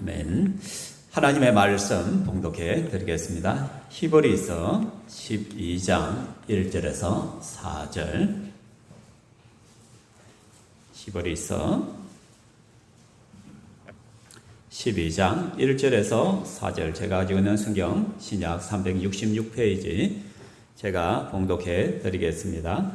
아멘. 하나님의 말씀 봉독해 드리겠습니다. 히브리서 12장 1절에서 4절. 히브리서 12장 1절에서 4절. 제가 가지고 있는 성경 신약 366페이지 제가 봉독해 드리겠습니다.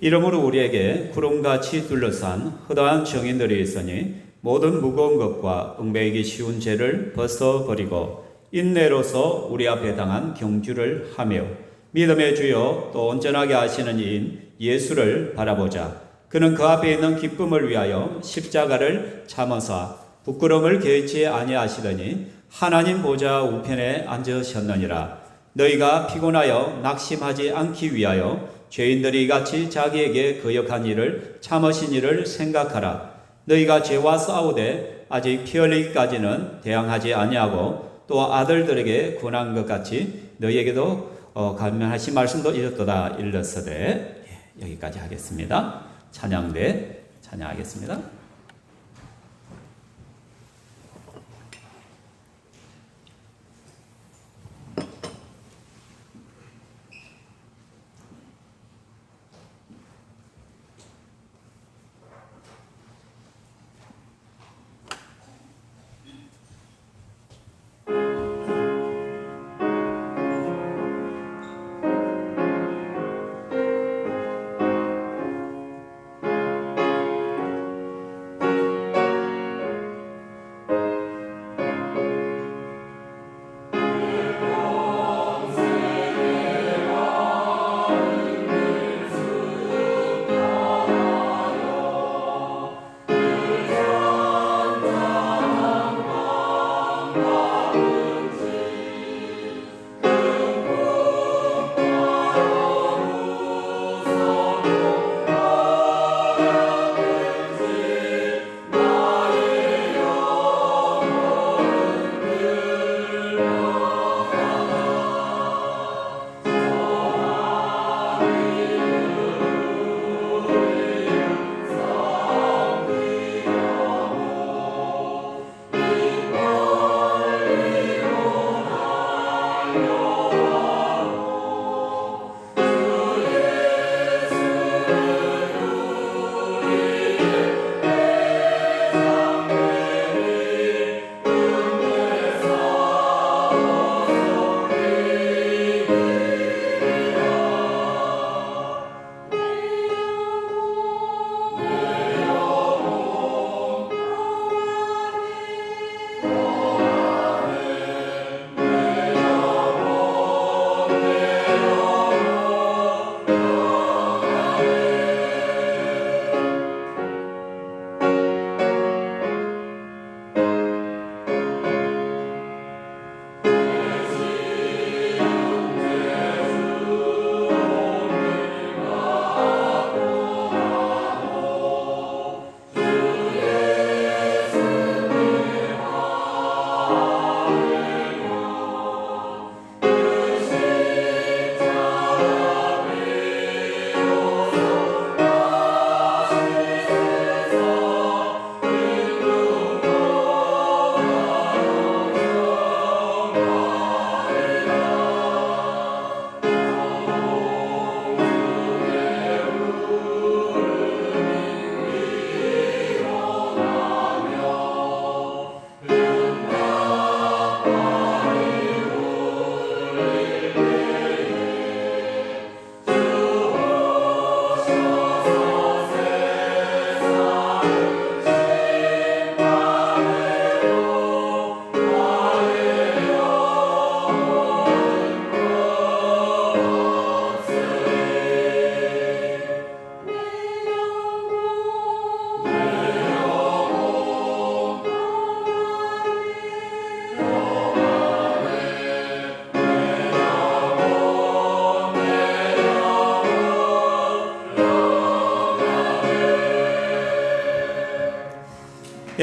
이러므로 우리에게 구름같이 둘러싼 허다한 증인들이 있으니 모든 무거운 것과 얽매이기 쉬운 죄를 벗어버리고 인내로서 우리 앞에 당한 경주를 하며 믿음의 주요 또 온전하게 하시는 이인 예수를 바라보자. 그는 그 앞에 있는 기쁨을 위하여 십자가를 참으사 부끄러움을 개의치 아니하시더니 하나님 보좌 우편에 앉으셨느니라. 너희가 피곤하여 낙심하지 않기 위하여 죄인들이 같이 자기에게 거역한 일을 참으신 일을 생각하라. 너희가 죄와 싸우되 아직 피 흘리기까지는 대항하지 아니하고 또 아들들에게 권한 것 같이 너희에게도 감면하신 말씀도 이렇도다 일렀으되. 여기까지 하겠습니다. 찬양대 찬양하겠습니다.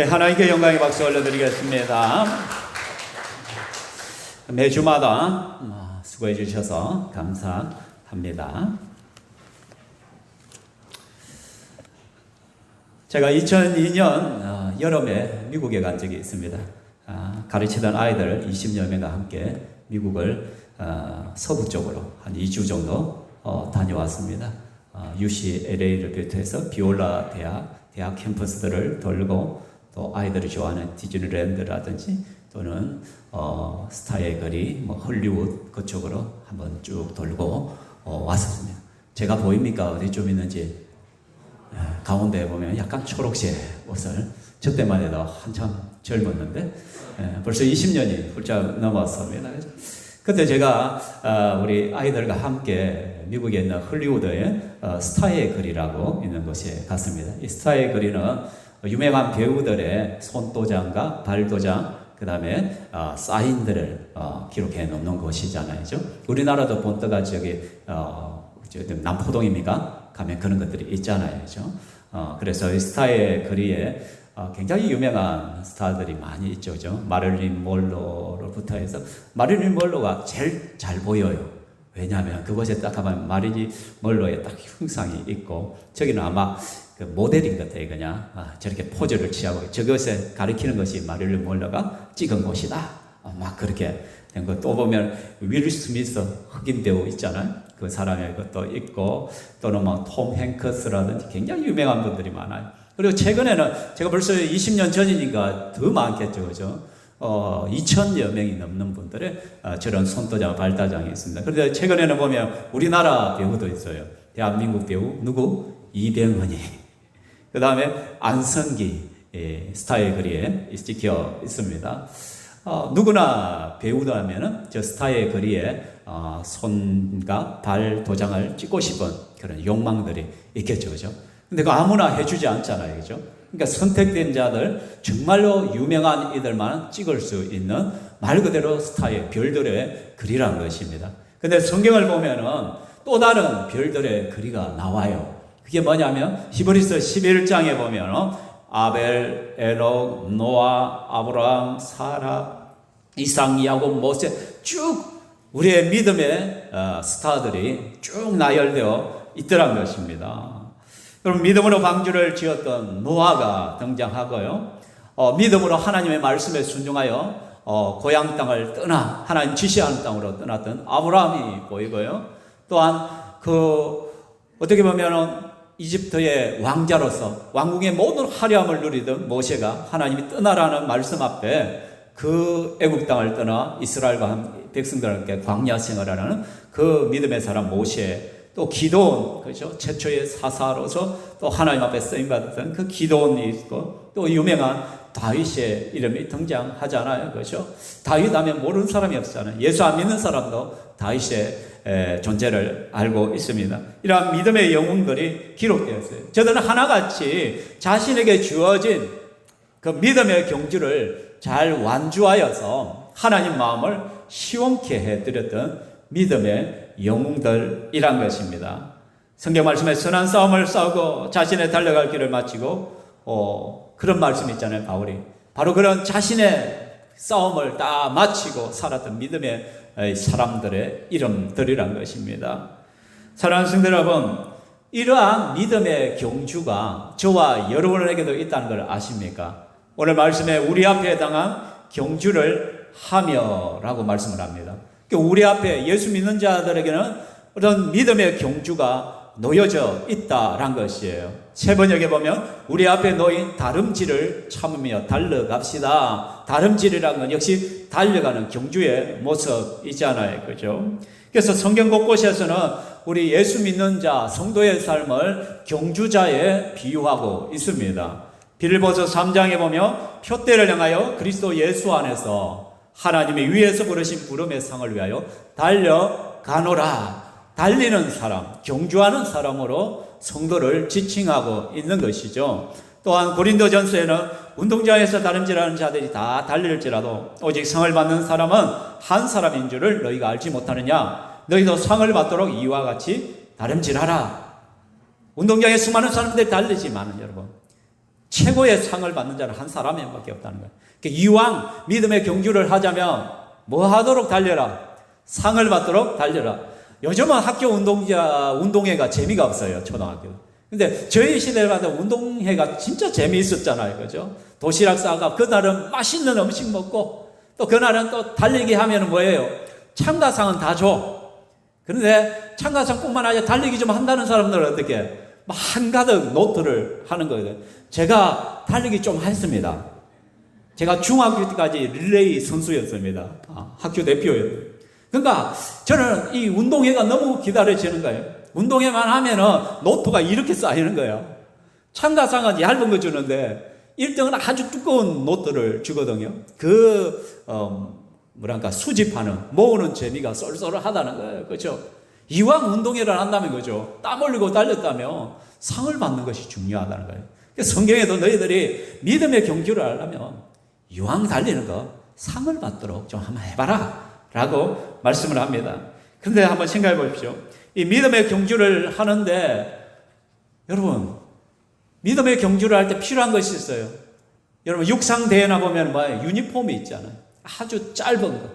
하나님께 영광의 박수 올려드리겠습니다. 매주마다 수고해 주셔서 감사합니다. 제가 2002년 여름에 미국에 간 적이 있습니다. 가르치던 아이들 20여 명과 함께 미국을 서부 쪽으로 한 2주 정도 다녀왔습니다. UCLA를 비롯해서 비올라 대학 캠퍼스들을 돌고 또 아이들이 좋아하는 디즈니랜드라든지 또는 스타의 거리, 헐리우드 그쪽으로 한번 쭉 돌고 왔었습니다. 제가 보입니까? 어디쯤 있는지. 가운데 보면 약간 초록색 옷을, 저 때만 해도 한참 젊었는데 벌써 20년이 훌쩍 넘었습니다. 그때 제가 우리 아이들과 함께 미국에 있는 헐리우드의 스타의 거리라고 있는 곳에 갔습니다. 이 스타의 거리는 유명한 배우들의 손도장과 발도장, 그 다음에 사인들을 기록해 놓는 곳이잖아요. 우리나라도 본떠가 저기 남포동입니까? 가면 그런 것들이 있잖아요. 그래서 이 스타의 거리에 굉장히 유명한 스타들이 많이 있죠. 마릴린 먼로로부터 해서, 마릴린 먼로가 제일 잘 보여요. 왜냐하면 그곳에 딱 가면 마릴린 먼로의 딱 형상이 있고, 저기는 아마 그 모델인 것 같아요. 그냥 저렇게 포즈를 취하고, 저것에 가리키는 것이 마릴린 먼로가 찍은 곳이다. 막 그렇게 된 거. 또 보면 윌 스미스 흑인 배우 있잖아요. 그 사람의 것도 있고, 또는 톰 행크스라든지 굉장히 유명한 분들이 많아요. 그리고 최근에는 제가 벌써 20년 전이니까 더 많겠죠, 그죠? 2,000여 명이 넘는 분들의 저런 손도장, 발도장이 있습니다. 그런데 최근에는 보면 우리나라 배우도 있어요. 대한민국 배우 누구? 이병헌이. 그 다음에 안성기 스타의 거리에 찍혀 있습니다. 누구나 배우도 하면은 저 스타의 거리에 손과 발 도장을 찍고 싶은 그런 욕망들이 있겠죠, 그죠? 근데 그 아무나 해주지 않잖아요, 그죠? 그러니까 선택된 자들, 정말로 유명한 이들만 찍을 수 있는 말 그대로 스타의 별들의 거리라는 것입니다. 근데 성경을 보면은 또 다른 별들의 거리가 나와요. 그게 뭐냐면 히브리서 11장에 보면 아벨, 에녹, 노아, 아브라함, 사라, 이삭, 야곱, 모세 쭉 우리의 믿음의 스타들이 쭉 나열되어 있더란 것입니다. 그럼 믿음으로 방주를 지었던 노아가 등장하고요. 믿음으로 하나님의 말씀에 순종하여 고향 땅을 떠나 하나님 지시하는 땅으로 떠났던 아브라함이 보이고요. 또한 어떻게 보면은 이집트의 왕자로서 왕궁의 모든 화려함을 누리던 모세가 하나님이 떠나라는 말씀 앞에 그 애국 땅을 떠나 이스라엘과 백성들과 함께 광야 생활하는 그 믿음의 사람 모세, 또 기도원, 그렇죠? 최초의 사사로서 또 하나님 앞에 쓰임 받았던 그 기도원이 있고, 또 유명한 다윗의 이름이 등장하잖아요, 그렇죠? 다윗 하면 모르는 사람이 없잖아요. 예수 안 믿는 사람도 다윗의 존재를 알고 있습니다. 이러한 믿음의 영웅들이 기록되었어요. 저들은 하나같이 자신에게 주어진 그 믿음의 경주를 잘 완주하여서 하나님 마음을 시원케 해드렸던 믿음의 영웅들이란 것입니다. 성경 말씀에 선한 싸움을 싸우고 자신의 달려갈 길을 마치고 그런 말씀 있잖아요, 바울이. 바로 그런 자신의 싸움을 다 마치고 살았던 믿음의 사람들의 이름들이란 것입니다. 사랑하는 성도 여러분, 이러한 믿음의 경주가 저와 여러분에게도 있다는 걸 아십니까? 오늘 말씀에 우리 앞에 해당한 경주를 하며라고 말씀을 합니다. 우리 앞에 예수 믿는 자들에게는 그런 믿음의 경주가 놓여져 있다란 것이에요. 세 번역에 보면 우리 앞에 놓인 다름질을 참으며 달려갑시다. 다름질이라는 건 역시 달려가는 경주의 모습이잖아요, 그죠? 그래서 성경 곳곳에서는 우리 예수 믿는 자 성도의 삶을 경주자에 비유하고 있습니다. 빌보서 3장에 보면 표대를 향하여 그리스도 예수 안에서 하나님의 위에서 부르신 부름의 상을 위하여 달려가노라. 달리는 사람, 경주하는 사람으로 성도를 지칭하고 있는 것이죠. 또한 고린도전서에는 운동장에서 다름질하는 자들이 다 달릴지라도 오직 상을 받는 사람은 한 사람인 줄을 너희가 알지 못하느냐. 너희도 상을 받도록 이와 같이 다름질하라. 운동장에 수많은 사람들이 달리지만 여러분, 최고의 상을 받는 자는 한 사람밖에 없다는 거예요. 이왕 믿음의 경주를 하자면 뭐 하도록 달려라? 상을 받도록 달려라. 요즘은 학교 운동회가 재미가 없어요, 초등학교. 근데 저희 시대에 가서 운동회가 진짜 재미있었잖아요, 그죠? 도시락 싸가 그날은 맛있는 음식 먹고 또 그날은 또 달리기 하면 뭐예요? 참가상은 다 줘. 그런데 참가상뿐만 아니라 달리기 좀 한다는 사람들은 어떻게? 한가득 노트를 하는 거예요. 제가 달리기 좀 했습니다. 제가 중학교 때까지 릴레이 선수였습니다. 학교 대표였어요. 그러니까 저는 이 운동회가 너무 기다려지는 거예요. 운동회만 하면은 노트가 이렇게 쌓이는 거예요. 참가상은 얇은 거 주는데 1등은 아주 두꺼운 노트를 주거든요. 수집하는, 모으는 재미가 쏠쏠하다는 거예요. 그렇죠? 이왕 운동회를 한다면 그죠? 땀 흘리고 달렸다면 상을 받는 것이 중요하다는 거예요. 성경에도 너희들이 믿음의 경주를 하려면 이왕 달리는 거 상을 받도록 좀 한번 해봐라 라고 말씀을 합니다. 그런데 한번 생각해 보십시오. 이 믿음의 경주를 하는데 여러분 믿음의 경주를 할 때 필요한 것이 있어요. 여러분 육상 대회나 보면 뭐예요? 유니폼이 있잖아요. 아주 짧은 거,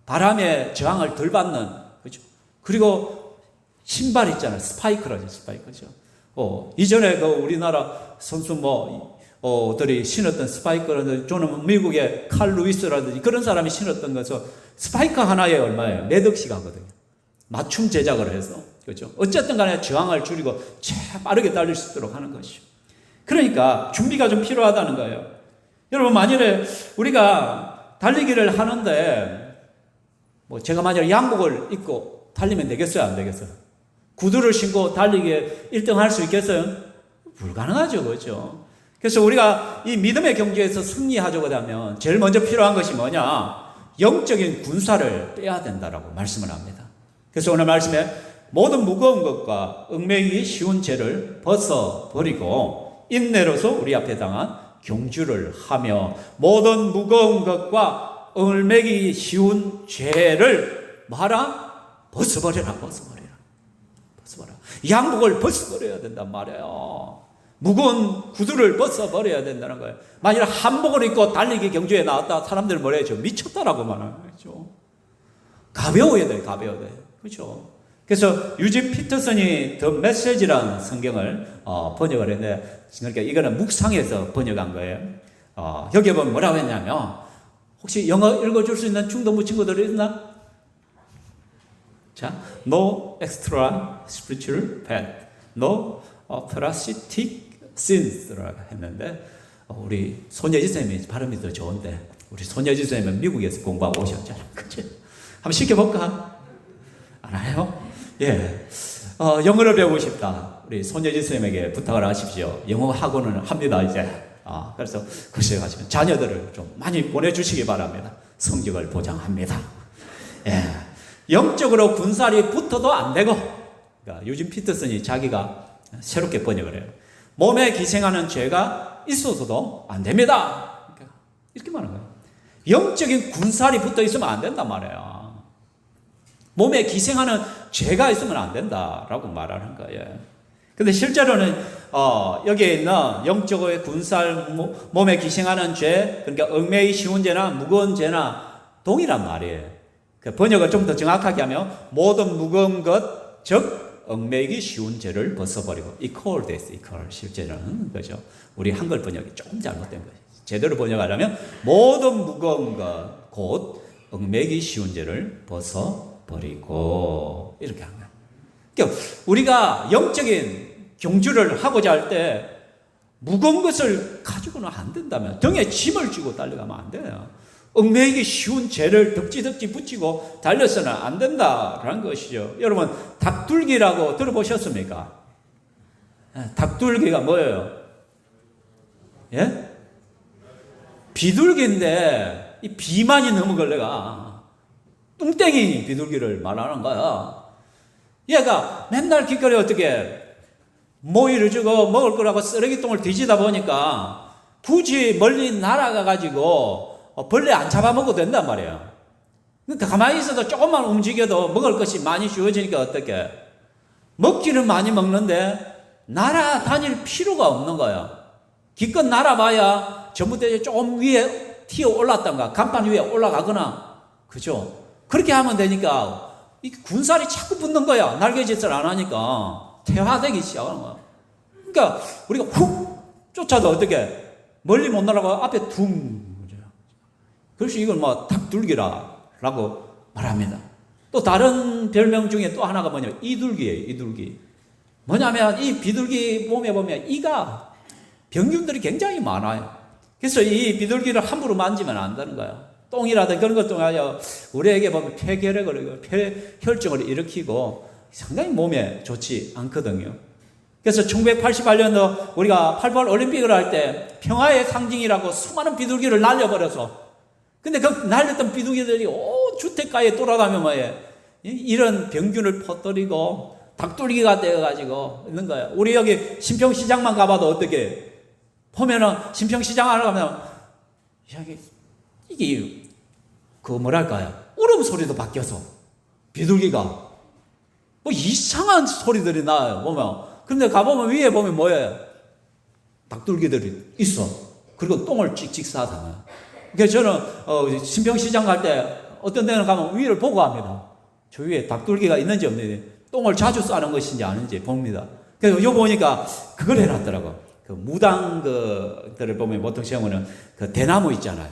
바람에 저항을 덜 받는, 그죠? 그리고 신발 있잖아요. 스파이크라죠, 스파이크죠. 이전에 우리나라 선수 들이 신었던 스파이크라든지, 저는 미국의 칼 루이스라든지 그런 사람이 신었던 것은 스파이크 하나에 얼마예요? 몇 억씩 하거든요. 맞춤 제작을 해서, 그죠? 어쨌든 간에 저항을 줄이고 빠르게 달릴 수 있도록 하는 것이죠. 그러니까 준비가 좀 필요하다는 거예요. 여러분, 만일에 우리가 달리기를 하는데, 제가 만약에 양복을 입고 달리면 되겠어요? 안 되겠어요? 구두를 신고 달리기에 1등 할 수 있겠어요? 불가능하죠. 그렇죠? 그래서 우리가 이 믿음의 경주에서 승리하려고 하면 제일 먼저 필요한 것이 뭐냐? 영적인 군사를 빼야 된다라고 말씀을 합니다. 그래서 오늘 말씀에 모든 무거운 것과 얽매이기 쉬운 죄를 벗어버리고 인내로서 우리 앞에 당한 경주를 하며 모든 무거운 것과 얽매이기 쉬운 죄를 벗어버려라. 양복을 벗어버려야 된단 말이에요. 무거운 구두를 벗어버려야 된다는 거예요. 만일 한복을 입고 달리기 경주에 나왔다 사람들은 뭐라 해요? 미쳤다라고 말하는 거죠. 가벼워야 돼요. 그렇죠? 그래서 유진 피터슨이 더 메시지라는 성경을 번역을 했는데, 그러니까 이거는 묵상에서 번역한 거예요. 여기 보면 뭐라고 했냐면, 혹시 영어 읽어줄 수 있는 중동부 친구들이 있나? 자, no extra spiritual path, no parasitic sins라고 했는데, 우리 손예지 쌤이 발음이 더 좋은데, 우리 손예지 쌤은 미국에서 공부하고 오셨잖아요. 그치? 한번 시켜볼까? 알아요? 예. 영어를 배우고 싶다. 우리 손예지 쌤에게 부탁을 하십시오. 영어 학원을 합니다, 이제. 그래서 글쎄 가시면 자녀들을 좀 많이 보내주시기 바랍니다. 성적을 보장합니다. 예. 영적으로 군살이 붙어도 안 되고, 그러니까 유진 피터슨이 자기가 새롭게 번역을 해요. 몸에 기생하는 죄가 있어서도 안 됩니다. 그러니까 이렇게 말하는 거예요. 영적인 군살이 붙어 있으면 안 된단 말이에요. 몸에 기생하는 죄가 있으면 안 된다라고 말하는 거예요. 근데 실제로는 여기에 있는 영적의 군살, 몸에 기생하는 죄, 그러니까 얽매이기 쉬운 죄나 무거운 죄나 동일한 말이에요. 그 번역을 좀 더 정확하게 하면 모든 무거운 것, 즉 얽매이기 쉬운 죄를 벗어버리고, equal this, equal 실제로는 그죠? 우리 한글 번역이 조금 잘못된 거예요. 제대로 번역하려면 모든 무거운 것, 곧 얽매이기 쉬운 죄를 벗어버리고, 이렇게 한 거예요. 그러니까 우리가 영적인 경주를 하고자 할 때 무거운 것을 가지고는 안 된다면, 등에 짐을 쥐고 달려가면 안 돼요. 얽매이기 쉬운 죄를 덕지덕지 붙이고 달려서는 안 된다라는 것이죠. 여러분, 닭둘기라고 들어보셨습니까? 닭둘기가 뭐예요? 예? 비둘기인데 이 비만이 너무 걸려가 뚱땡이 비둘기를 말하는 거야. 얘가 맨날 길거리에 어떻게 모이를 주고 먹을 거라고 쓰레기통을 뒤지다 보니까 굳이 멀리 날아가 가지고 벌레 안 잡아먹어도 된단 말이에요. 그러니까 가만히 있어도 조금만 움직여도 먹을 것이 많이 주어지니까 어떻게? 먹기는 많이 먹는데 날아다닐 필요가 없는 거예요. 기껏 날아봐야 전봇대에 조금 위에 튀어 올랐던가 간판 위에 올라가거나, 그죠? 그렇게 하면 되니까 이 군살이 자꾸 붙는 거야. 날개짓을 안 하니까 퇴화되기 시작하는 거야. 그러니까 우리가 훅 쫓아도 어떻게? 멀리 못 날아가고 앞에 둥. 그래서 이걸 뭐 닭둘기라고 말합니다. 또 다른 별명 중에 또 하나가 뭐냐면 이둘기예요. 이둘기. 뭐냐면 이 비둘기 몸에 보면 이가 병균들이 굉장히 많아요. 그래서 이 비둘기를 함부로 만지면 안 되는 거예요. 똥이라든지 그런 것 통하여 우리에게 보면 폐결핵을, 폐혈증을 일으키고 상당히 몸에 좋지 않거든요. 그래서 1988년도 우리가 88 올림픽을 할 때 평화의 상징이라고 수많은 비둘기를 날려버려서, 근데 그 날렸던 비둘기들이 온 주택가에 돌아다니면 뭐예요? 이런 병균을 퍼뜨리고 닭둘기가 되어가지고 있는 거예요. 우리 여기 신평시장만 가봐도 어떻게 보면은 신평시장 안에 가면 이게 그 뭐랄까요? 울음소리도 바뀌어서 비둘기가 뭐 이상한 소리들이 나요. 보면. 근데 가보면 위에 보면 뭐예요? 닭둘기들이 있어. 그리고 똥을 찍찍 싸잖아요. 그래서 저는 신평시장 갈 때 어떤 데는 가면 위를 보고 합니다. 저 위에 닭둘기가 있는지 없는지, 똥을 자주 싸는 것인지 아닌지 봅니다. 그래서 요 보니까 그걸 해놨더라고. 그 무당 그들을 보면 보통 세우는 그 대나무 있잖아요.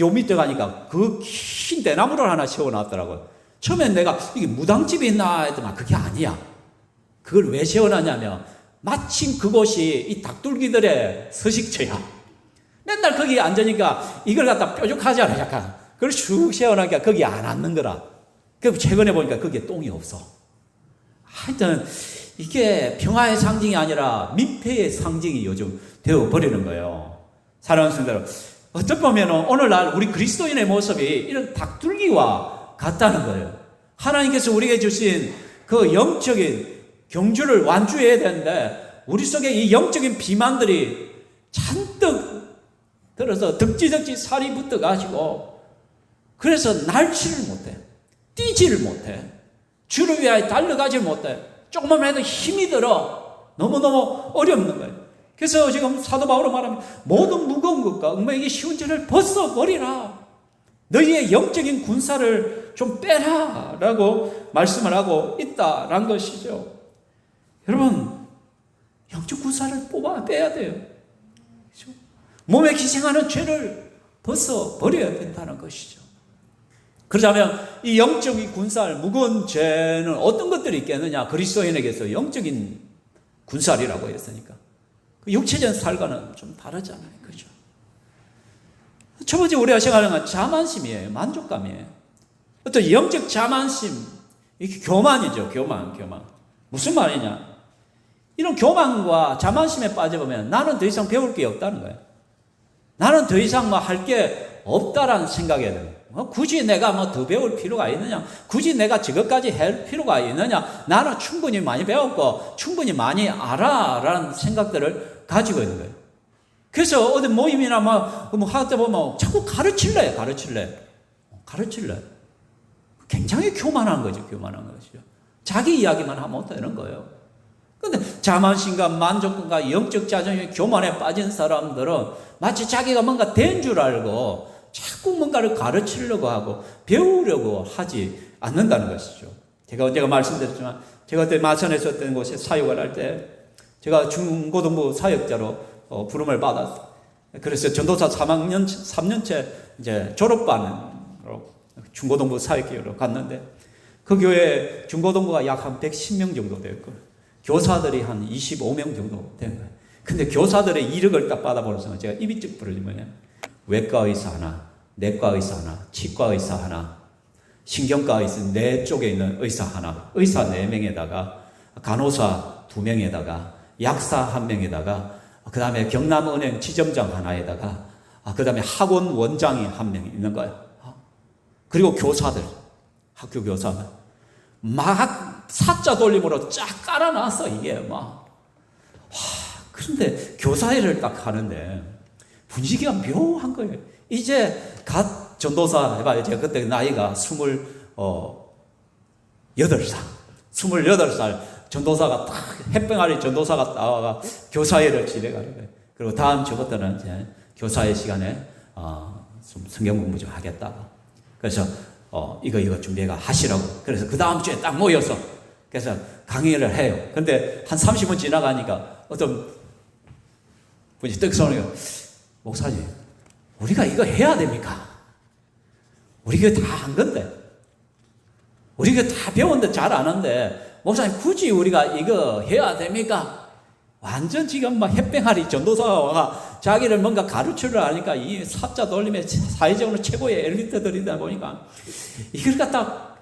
요 밑에 가니까 그 긴 대나무를 하나 세워놨더라고요. 처음엔 내가 이게 무당집이 있나 했더만 그게 아니야. 그걸 왜 세워놨냐면 마침 그곳이 이 닭둘기들의 서식처야. 맨날 거기 앉으니까 이걸 갖다 뾰족하잖아, 약간. 그걸 쭉 세워놓으니까 거기 안 앉는 거라. 그리고 최근에 보니까 거기에 똥이 없어. 하여튼 이게 평화의 상징이 아니라 민폐의 상징이 요즘 되어버리는 거예요. 사랑하는 성도들, 어떻게 보면 오늘날 우리 그리스도인의 모습이 이런 닭둘기와 같다는 거예요. 하나님께서 우리에게 주신 그 영적인 경주를 완주해야 되는데 우리 속에 이 영적인 비만들이 잔뜩 들어서 덕지덕지 살이 붙어가지고 그래서 날지를 못해. 뛰지를 못해. 주를 위하여 달려가지 못해. 조금만 해도 힘이 들어. 너무너무 어렵는 거예요. 그래서 지금 사도 바울은 말합니다. 모든 무거운 것과 얽매이기 쉬운 죄를 벗어버리라. 너희의 영적인 군사를 좀 빼라 라고 말씀을 하고 있다라는 것이죠. 여러분, 영적 군사를 빼야 돼요. 그렇죠? 몸에 기생하는 죄를 벗어버려야 된다는 것이죠. 그러자면 이 영적인 군살, 무거운 죄는 어떤 것들이 있겠느냐? 그리스도인에게서 영적인 군살이라고 했으니까. 그 육체적인 살과는 좀 다르잖아요. 그죠? 첫 번째 우리가 생각하는 건 자만심이에요. 만족감이에요. 어떤 영적 자만심, 이게 교만이죠. 교만. 무슨 말이냐? 이런 교만과 자만심에 빠져보면 나는 더 이상 배울 게 없다는 거예요. 나는 더 이상 뭐 할 게 없다라는 생각이 들어요. 굳이 내가 뭐 더 배울 필요가 있느냐? 굳이 내가 저것까지 할 필요가 있느냐? 나는 충분히 많이 배웠고 충분히 많이 알아라는 생각들을 가지고 있는 거예요. 그래서 어디 모임이나 뭐 할 때 보면 자꾸 가르칠래. 굉장히 교만한 거죠. 자기 이야기만 하면 어떠는 거예요. 그런데 자만심과 만족감과 영적 자존심에 교만에 빠진 사람들은 마치 자기가 뭔가 된 줄 알고 자꾸 뭔가를 가르치려고 하고 배우려고 하지 않는다는 것이죠. 제가 말씀드렸지만 제가 그때 마천에 있었던 곳에 사역을 할 때 제가 중고등부 사역자로 부름을 받았어요. 그래서 전도사 3년째 이제 졸업반으로 중고등부 사역교회로 갔는데 그 교회 중고등부가 약 한 110명 정도 됐고요. 교사들이 한 25명 정도 된 거예요. 근데 교사들의 이력을 딱 받아보는 순간 제가 입이 쭉 부러지면 외과 의사 하나, 내과 의사 하나, 치과 의사 하나, 신경과 의사, 뇌 쪽에 있는 의사 하나, 의사 4명에다가 간호사 2명에다가 약사 1명에다가 그 다음에 경남은행 지점장 하나에다가 그 다음에 학원 원장이 1명 있는 거예요. 그리고 교사들, 학교 교사들 막 사자 돌림으로 쫙 깔아놨어. 이게 그런데 교사회를 딱 하는데 분위기가 묘한 거예요. 이제 갓 전도사 해봐요. 제가 그때 나이가 28살 전도사가 딱 햇병아리 전도사가 나와가 교사회를 진행하는 거예요. 그리고 다음 주부터는 이제 교사회 시간에 좀 성경 공부 좀 하겠다. 그래서 이거 준비가 하시라고. 그래서 그 다음 주에 딱 모여서 그래서 강의를 해요. 근데 한 30분 지나가니까 어떤 분이 떡 쏘는 거예요. 목사님, 우리가 이거 해야 됩니까? 우리 이거 다 한 건데, 우리 이거 다 배웠는데 잘 아는데, 목사님 굳이 우리가 이거 해야 됩니까? 완전 지금 막 햇병아리 전도사가 자기를 뭔가 가르치려 하니까 이 사자 돌림에 사회적으로 최고의 엘리트들이다 보니까 이걸 갖다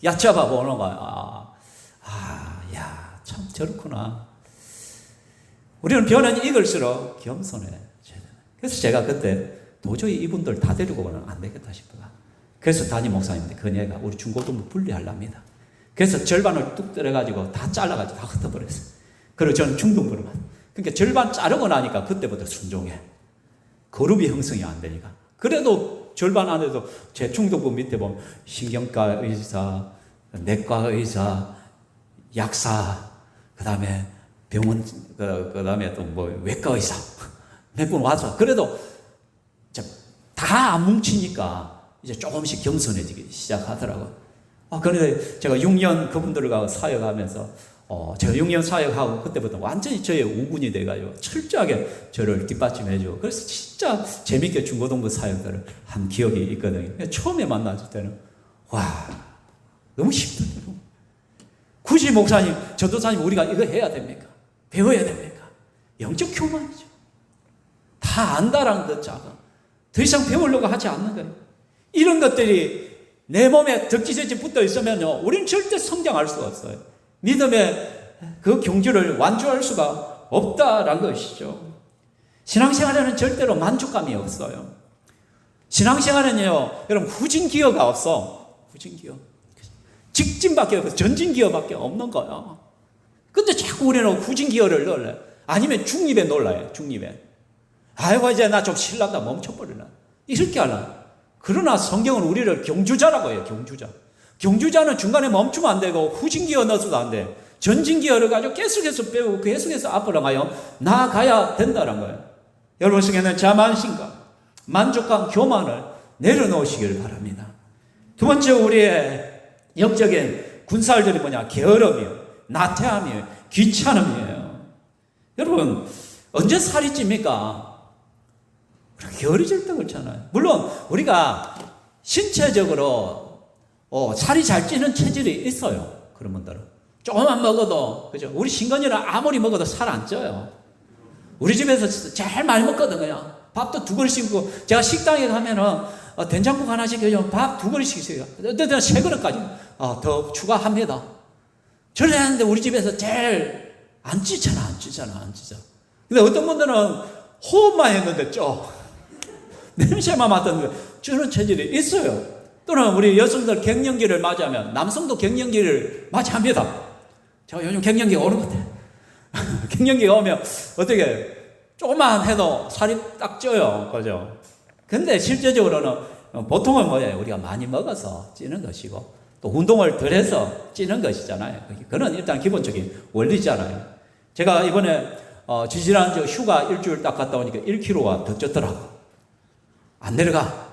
얕잡아 보는 거야. 야, 참 저렇구나. 우리는 변은 익을수록 겸손해져야 되는. 그래서 제가 그때 도저히 이분들 다 데리고는 안 되겠다 싶어요. 그래서 담임 목사님한테 그녀가 우리 중고등부 분리하랍니다. 그래서 절반을 뚝 때려가지고 다 잘라가지고 다 흩어버렸어요. 그리고 저는 중등부로 갔어요. 그러니까 절반 자르고 나니까 그때부터 순종해. 그룹이 형성이 안 되니까. 그래도 절반 안에도 제 중등부 밑에 보면 신경과 의사, 내과 의사, 약사, 그 다음에 병원, 그 다음에 또 뭐 외과 의사 몇 분 와서 그래도 다 안 뭉치니까 이제 조금씩 겸손해지기 시작하더라고요. 그런데 제가 6년 그분들과 사역하면서 제가 6년 사역하고 그때부터 완전히 저의 우군이 돼가지고 철저하게 저를 뒷받침해주고 그래서 진짜 재밌게 중고등부 사역들을 한 기억이 있거든요. 처음에 만났을 때는 와 너무 힘들더라고요. 굳이 목사님, 전도사님 우리가 이거 해야 됩니까? 배워야 됩니까? 영적 교만이죠. 다 안다라는 것 자가 더 이상 배우려고 하지 않는 거예요. 이런 것들이 내 몸에 덕지덕지 붙어 있으면요, 우리는 절대 성장할 수가 없어요. 믿음의 그 경주를 완주할 수가 없다라는 것이죠. 신앙생활에는 절대로 만족감이 없어요. 신앙생활은요, 여러분 후진기어가 없어. 후진기어. 직진밖에 없어. 전진기어밖에 없는 거예요. 근데 자꾸 우리는 후진기어를 넣을래. 아니면 중립에 놀라요. 중립에. 아이고 이제 나 좀 신난다 멈춰버리나. 이렇게 하려. 그러나 성경은 우리를 경주자라고 해요. 경주자. 경주자는 중간에 멈추면 안 되고 후진기어 넣어서도 안 돼. 전진기어를 가지고 계속해서 배우고 계속해서 앞으로 나아가야 된다는 거예요. 여러분 속에는 자만심과 만족감, 교만을 내려놓으시길 바랍니다. 두 번째 우리의 영적인 군살들이 뭐냐? 게으름이에요. 나태함이에요. 귀찮음이에요. 여러분 언제 살이 찝니까? 게으르질 때 그렇잖아요. 물론 우리가 신체적으로 살이 잘 찌는 체질이 있어요. 그런 분들은 조금만 먹어도 그죠? 우리 신건이는 아무리 먹어도 살 안 쪄요. 우리 집에서 제일 많이 먹거든요. 밥도 2그릇씩 먹고 제가 식당에 가면은 된장국 하나씩 해요. 밥 2그릇씩 있어요. 어떤 3그릇까지 더 추가합니다. 저래 하는데 우리 집에서 제일 안 찌잖아. 근데 어떤 분들은 호흡만 했는데 냄새만 맡았는데 찌는 체질이 있어요. 또는 우리 여성들 갱년기를 맞이하면 남성도 갱년기를 맞이합니다. 제가 요즘 갱년기가 오는 것 같아요. 갱년기가 오면 어떻게 조금만 해도 살이 딱 쪄요. 그죠? 근데 실제적으로는 보통은 뭐예요? 우리가 많이 먹어서 찌는 것이고 또 운동을 덜 해서 찌는 것이잖아요. 그건 일단 기본적인 원리잖아요. 제가 이번에 지지난주 휴가 일주일 딱 갔다 오니까 1kg가 더 쪘더라고. 안 내려가.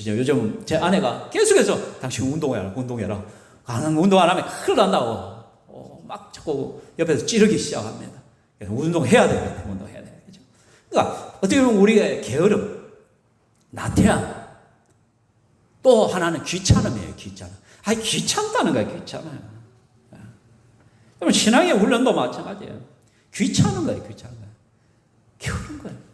요즘 제 아내가 계속해서 당신 운동해라. 운동 안 하면 큰일 난다고. 막 자꾸 옆에서 찌르기 시작합니다. 운동해야 되거든요. 운동해야 돼. 그러니까 어떻게 보면 우리의 게으름, 나태함, 또 하나는 귀찮음이에요. 귀찮다는 거예요. 귀찮아요. 그러면 신앙의 훈련도 마찬가지예요. 귀찮은 거예요. 게으른 거예요.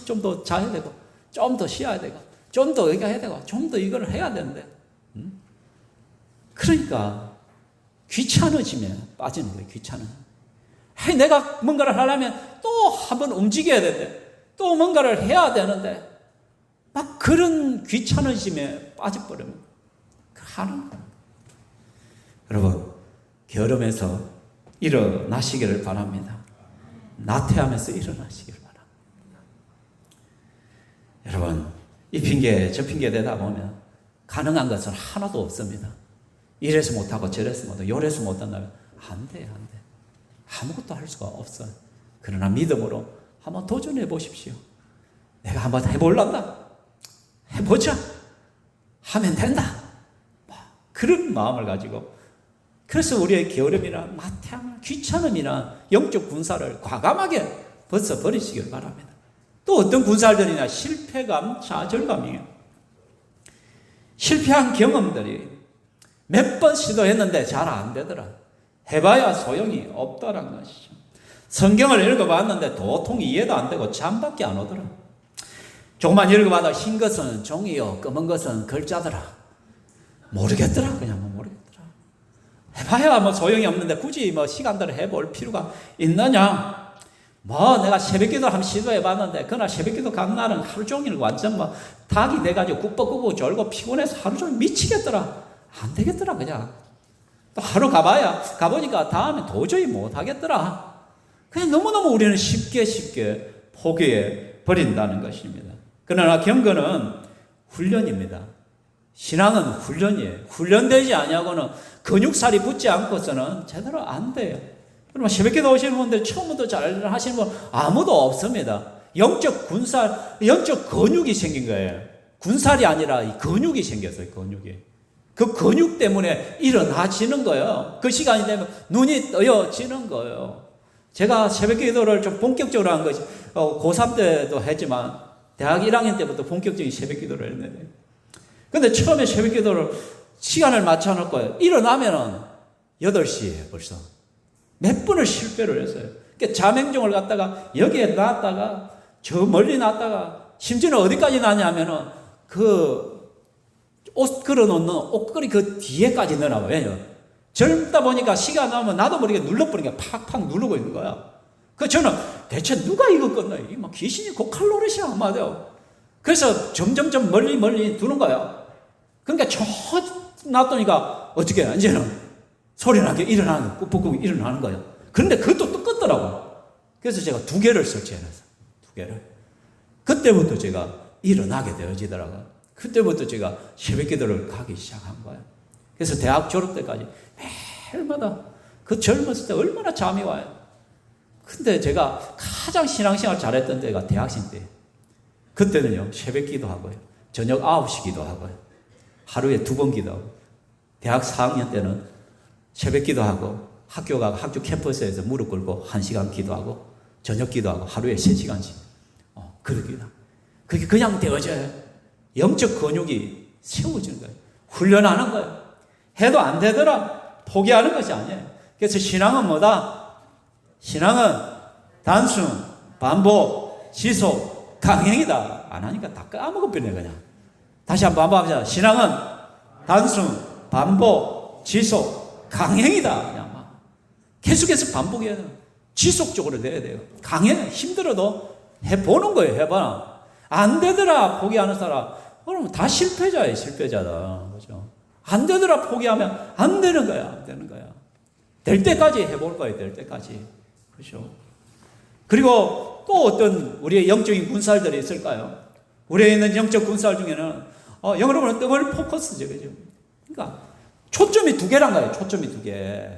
좀 더 자야 되고, 좀 더 쉬어야 되고, 좀 더 이거 해야 되고, 좀 더 이걸 해야 되는데. 그러니까 귀찮아지면 빠지는 거예요. 귀찮아. 내가 뭔가를 하려면 또 한번 움직여야 되는데, 또 뭔가를 해야 되는데, 막 그런 귀찮아짐에 빠져버리면 하는 거예요. 여러분, 게으름에서 일어나시기를 바랍니다. 나태함에서 일어나시기를 바랍니다. 여러분, 이 핑계 저 핑계 대다 보면 가능한 것은 하나도 없습니다. 이래서 못하고 저래서 못하고 요래서 못한다면 안 돼. 아무것도 할 수가 없어요. 그러나 믿음으로 한번 도전해 보십시오. 내가 한번 해볼란다. 해보자. 하면 된다. 그런 마음을 가지고, 그래서 우리의 게으름이나 나태함, 귀찮음이나 영적 군사를 과감하게 벗어버리시길 바랍니다. 또 어떤 군살들이냐? 실패감, 좌절감이에요. 실패한 경험들이 몇 번 시도했는데 잘 안 되더라. 해봐야 소용이 없다라는 것이죠. 성경을 읽어봤는데 도통 이해도 안 되고 잠밖에 안 오더라. 조금만 읽어봐도 흰 것은 종이요 검은 것은 글자더라. 모르겠더라. 그냥 모르겠더라. 해봐야 뭐 소용이 없는데 굳이 뭐 시간들을 해볼 필요가 있느냐? 뭐 내가 새벽기도 한번 시도해봤는데 그날 새벽기도 간 날은 하루 종일 완전 뭐 닭이 돼가지고 굽벅굽벅 졸고 피곤해서 하루 종일 미치겠더라. 안 되겠더라. 그냥 또 하루 가보니까 다음에 도저히 못하겠더라. 그냥 너무너무 우리는 쉽게 포기해 버린다는 것입니다. 그러나 경건은 훈련입니다. 신앙은 훈련이에요. 훈련되지 아니하고는 근육살이 붙지 않고서는 제대로 안 돼요. 그러면 새벽기도 오시는 분들 처음부터 잘 하시는 분 아무도 없습니다. 영적 근육이 생긴 거예요. 군살이 아니라 이 근육이 생겼어요. 근육이. 그 근육 때문에 일어나지는 거예요. 그 시간이 되면 눈이 떠여지는 거예요. 제가 새벽기도를 좀 본격적으로 한 것이 고3 때도 했지만 대학 1학년 때부터 본격적인 새벽기도를 했는데, 근데 처음에 새벽기도를 시간을 맞춰놓고 일어나면은 8시에 벌써 몇 번을 실패를 했어요. 그러니까 자맹종을 갖다가 여기에 놨다가 저 멀리 놨다가 심지어는 어디까지 놨냐면은 그 옷 걸어놓는 옷걸이 그 뒤에까지 넣어놔요. 왜요? 젊다 보니까 시간 나오면 나도 모르게 눌러버리니까 팍팍 누르고 있는 거야. 그 저는 대체 누가 이거 건너요? 막 귀신이 고칼로리시야 한마디요. 그래서 점점점 멀리 두는 거야. 그러니까 저 놔두니까 어떻게 해요? 이제는 소리 나게 일어나는, 꾹꾹꾹 일어나는 거예요. 그런데 그것도 또 껐더라고. 그래서 제가 2개를 설치해놨어요. 2개를. 그때부터 제가 일어나게 되어지더라고요. 그때부터 제가 새벽기도를 가기 시작한 거예요. 그래서 대학 졸업 때까지 매일마다 그 젊었을 때 얼마나 잠이 와요. 근데 제가 가장 신앙생활 잘했던 때가 대학생 때. 그때는요, 새벽기도 하고요. 저녁 9시 기도하고요. 하루에 2번 기도하고. 대학 4학년 때는 새벽기도 하고 학교 캠퍼스에서 무릎 꿇고 1시간 기도하고 저녁 기도하고 하루에 3시간씩. 그러기도. 그게 그냥 되어져요. 영적 근육이 세워지는 거예요. 훈련하는 거예요. 해도 안 되더라. 포기하는 것이 아니에요. 그래서 신앙은 뭐다? 신앙은 단순, 반복, 지속, 강행이다. 안 하니까 다 까먹어버리네 그냥. 다시 한번 반복합시다. 신앙은 단순, 반복, 지속, 강행이다. 그냥 막 계속해서 반복해야 돼요. 지속적으로 돼야 돼요. 강행, 힘들어도 해보는 거예요. 해봐. 안 되더라 포기하는 사람, 그러면 다 실패자예요. 실패자다. 그죠? 안 되더라 포기하면 안 되는 거야. 안 되는 거야. 될 때까지 해볼 거예요. 될 때까지. 그죠? 그리고 또 어떤 우리의 영적인 군살들이 있을까요? 우리에 있는 영적 군살 중에는 영어로 보면 더블 포커스죠. 그죠? 그러니까 초점이 2개란 거예요. 초점이 2개.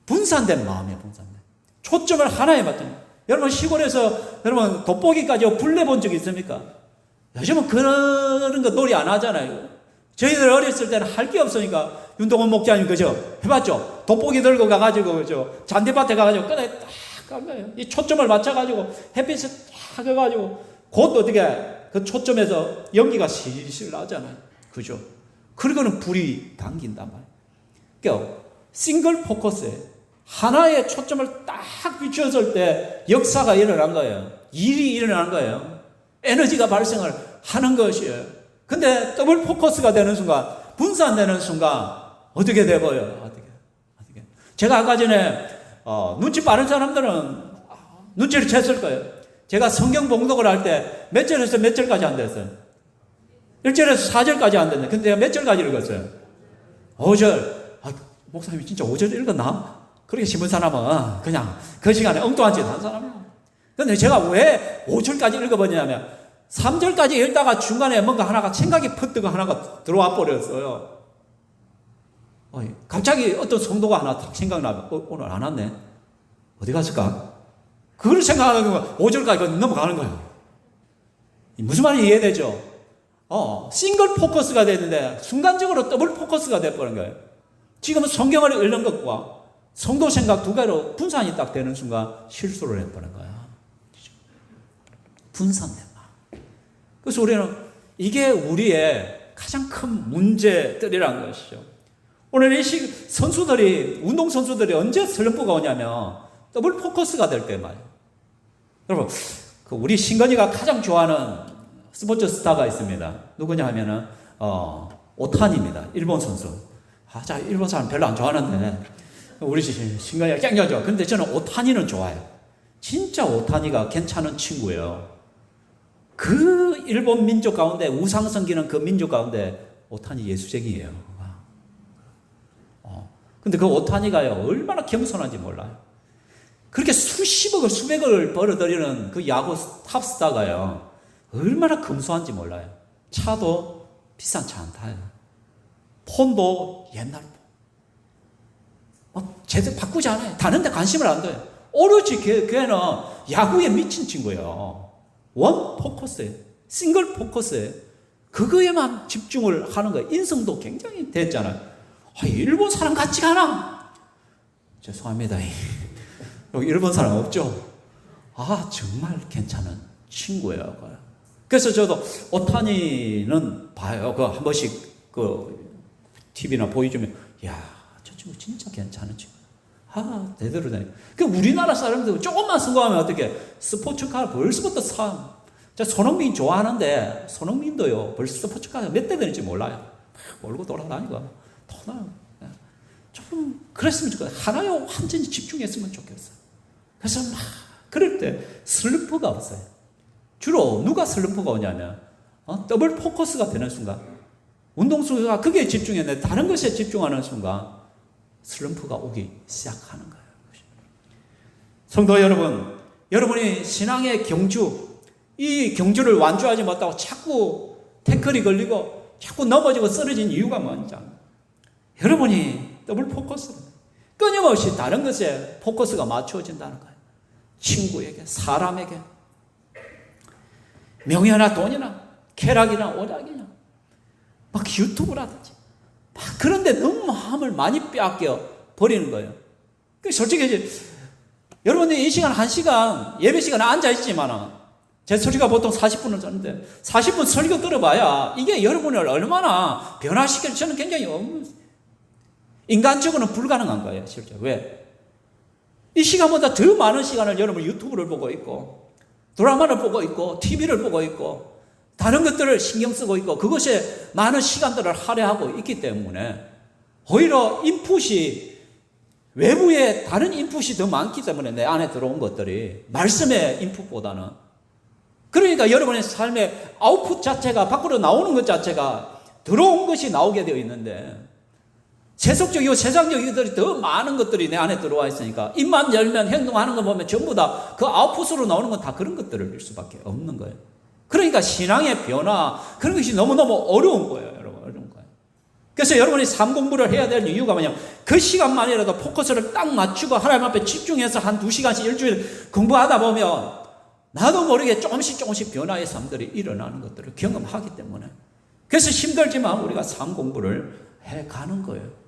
분산된 마음이에요. 분산된. 초점을 하나에 맞추는. 여러분 시골에서 여러분 돋보기까지 불 내본 적 있습니까? 요즘은 그런 거 놀이 안 하잖아요. 저희들 어렸을 때는 할 게 없으니까 윤동원 목사님 그죠? 해봤죠? 돋보기 들고 가가지고 그죠? 잔디밭에 가가지고 끈에 딱 간 거예요. 이 초점을 맞춰가지고 햇빛을 딱 해가지고 곧 어떻게 그 초점에서 연기가 실실 나잖아요. 그죠? 그러고는 불이 당긴단 말이에요. 그러니까 싱글 포커스에 하나의 초점을 딱 비추었을 때 역사가 일어난 거예요. 일이 일어난 거예요. 에너지가 발생을 하는 것이에요. 근데 더블 포커스가 되는 순간, 분산되는 순간 어떻게 돼버려요? 어떻게? 제가 아까 전에 눈치 빠른 사람들은 눈치를 챘을 거예요. 제가 성경 봉독을 할 때 몇 절에서 몇 절까지 안 됐어요? 1절에서 4절까지 안 됐네. 근데 제가 몇 절까지 읽었어요? 5절. 목사님이 진짜 5절 읽었나? 그렇게 신문 사람은 그냥 그 시간에 엉뚱한 짓 한 사람이야. 근데 제가 왜 5절까지 읽어버리냐면 3절까지 읽다가 중간에 뭔가 하나가 생각이 퍼뜨고 하나가 들어와 버렸어요. 갑자기 어떤 성도가 하나 딱 생각나면 오늘 안 왔네. 어디 갔을까? 그걸 생각하면 5절까지 넘어가는 거예요. 무슨 말인지 이해되죠? 싱글 포커스가 됐는데 순간적으로 더블 포커스가 돼버린 거예요. 지금은 성경을 읽는 것과 성도 생각 2개로 분산이 딱 되는 순간 실수를 해버린 거야. 분산된 마음. 그래서 우리는 이게 우리의 가장 큰 문제들이라는 것이죠. 오늘 이 선수들이, 운동선수들이 언제 슬럼프가 오냐면 더블 포커스가 될 때 말이에요. 여러분, 우리 신건이가 가장 좋아하는 스포츠 스타가 있습니다. 누구냐 하면은, 오타니입니다. 일본 선수. 자, 일본 사람 별로 안 좋아하는데, 우리 신건이가 굉장히 좋아. 근데 저는 오타니는 좋아요. 진짜 오타니가 괜찮은 친구예요. 그 일본 민족 가운데, 우상 섬기는 그 민족 가운데, 오타니 예수쟁이에요. 근데 그 오타니가요, 얼마나 겸손한지 몰라요. 그렇게 수십억을, 수백억을 벌어들이는 그 야구 탑스타가요, 얼마나 검소한지 몰라요. 차도 비싼 차 안 타요. 폰도 옛날 폰. 제대로 바꾸지 않아요. 다른데 관심을 안 둬요. 오로지 걔는 야구에 미친 친구예요. 원 포커스에, 싱글 포커스에, 그거에만 집중을 하는 거예요. 인성도 굉장히 됐잖아요. 일본 사람 같지가 않아. 죄송합니다. 여기 일본 사람 없죠? 정말 괜찮은 친구예요. 그래서 저도 오타니는 봐요. 한 번씩 TV나 보여주면, 저 친구 진짜 괜찮은 친구야. 대대로 다니. 우리나라 사람들 조금만 성공하면 어떻게? 스포츠카 벌써부터 저 손흥민 좋아하는데, 손흥민도요, 벌써 스포츠카 몇 대 되는지 몰라요. 몰고 돌아다니고. 좀 그랬으면 좋겠어요. 하나에 완전히 집중했으면 좋겠어요. 그래서 그럴 때 슬럼프가 없어요. 주로 누가 슬럼프가 오냐면 더블 포커스가 되는 순간, 운동선수가 그게 집중했는데 다른 것에 집중하는 순간 슬럼프가 오기 시작하는 거예요. 성도 여러분, 여러분이 신앙의 경주, 이 경주를 완주하지 못하고 자꾸 태클이 걸리고 자꾸 넘어지고 쓰러진 이유가 뭔지 압니다. 여러분이 더블 포커스, 끊임없이 다른 것에 포커스가 맞추어진다는 거예요. 친구에게, 사람에게, 명예나 돈이나 쾌락이나 오락이나 유튜브라든지 그런데 너무 마음을 많이 빼앗겨 버리는 거예요. 솔직히 여러분이 이 시간 1시간 예배 시간에 앉아있지만 제 설교가 보통 40분을 썼는데 40분 설교 들어봐야 이게 여러분을 얼마나 변화시킬지 저는 굉장히 인간적으로는 불가능한 거예요. 실제. 왜? 이 시간보다 더 많은 시간을 여러분 유튜브를 보고 있고 드라마를 보고 있고 TV를 보고 있고 다른 것들을 신경 쓰고 있고 그것에 많은 시간들을 할애하고 있기 때문에 오히려 인풋이 외부에 다른 인풋이 더 많기 때문에 내 안에 들어온 것들이 말씀의 인풋보다는, 그러니까 여러분의 삶의 아웃풋 자체가 밖으로 나오는 것 자체가 들어온 것이 나오게 되어 있는데 세속적이고 세상적인 것들이 더 많은 것들이 내 안에 들어와 있으니까 입만 열면 행동하는 거 보면 전부 다 그 아웃풋으로 나오는 건 다 그런 것들일 수밖에 없는 거예요. 그러니까 신앙의 변화, 그런 것이 너무너무 어려운 거예요. 여러분, 어려운 거예요. 그래서 여러분이 삶 공부를 해야 될 이유가 뭐냐면 그 시간만이라도 포커스를 딱 맞추고 하나님 앞에 집중해서 한 2시간씩 일주일 공부하다 보면 나도 모르게 조금씩 변화의 삶들이 일어나는 것들을 경험하기 때문에, 그래서 힘들지만 우리가 삶 공부를 해가는 거예요.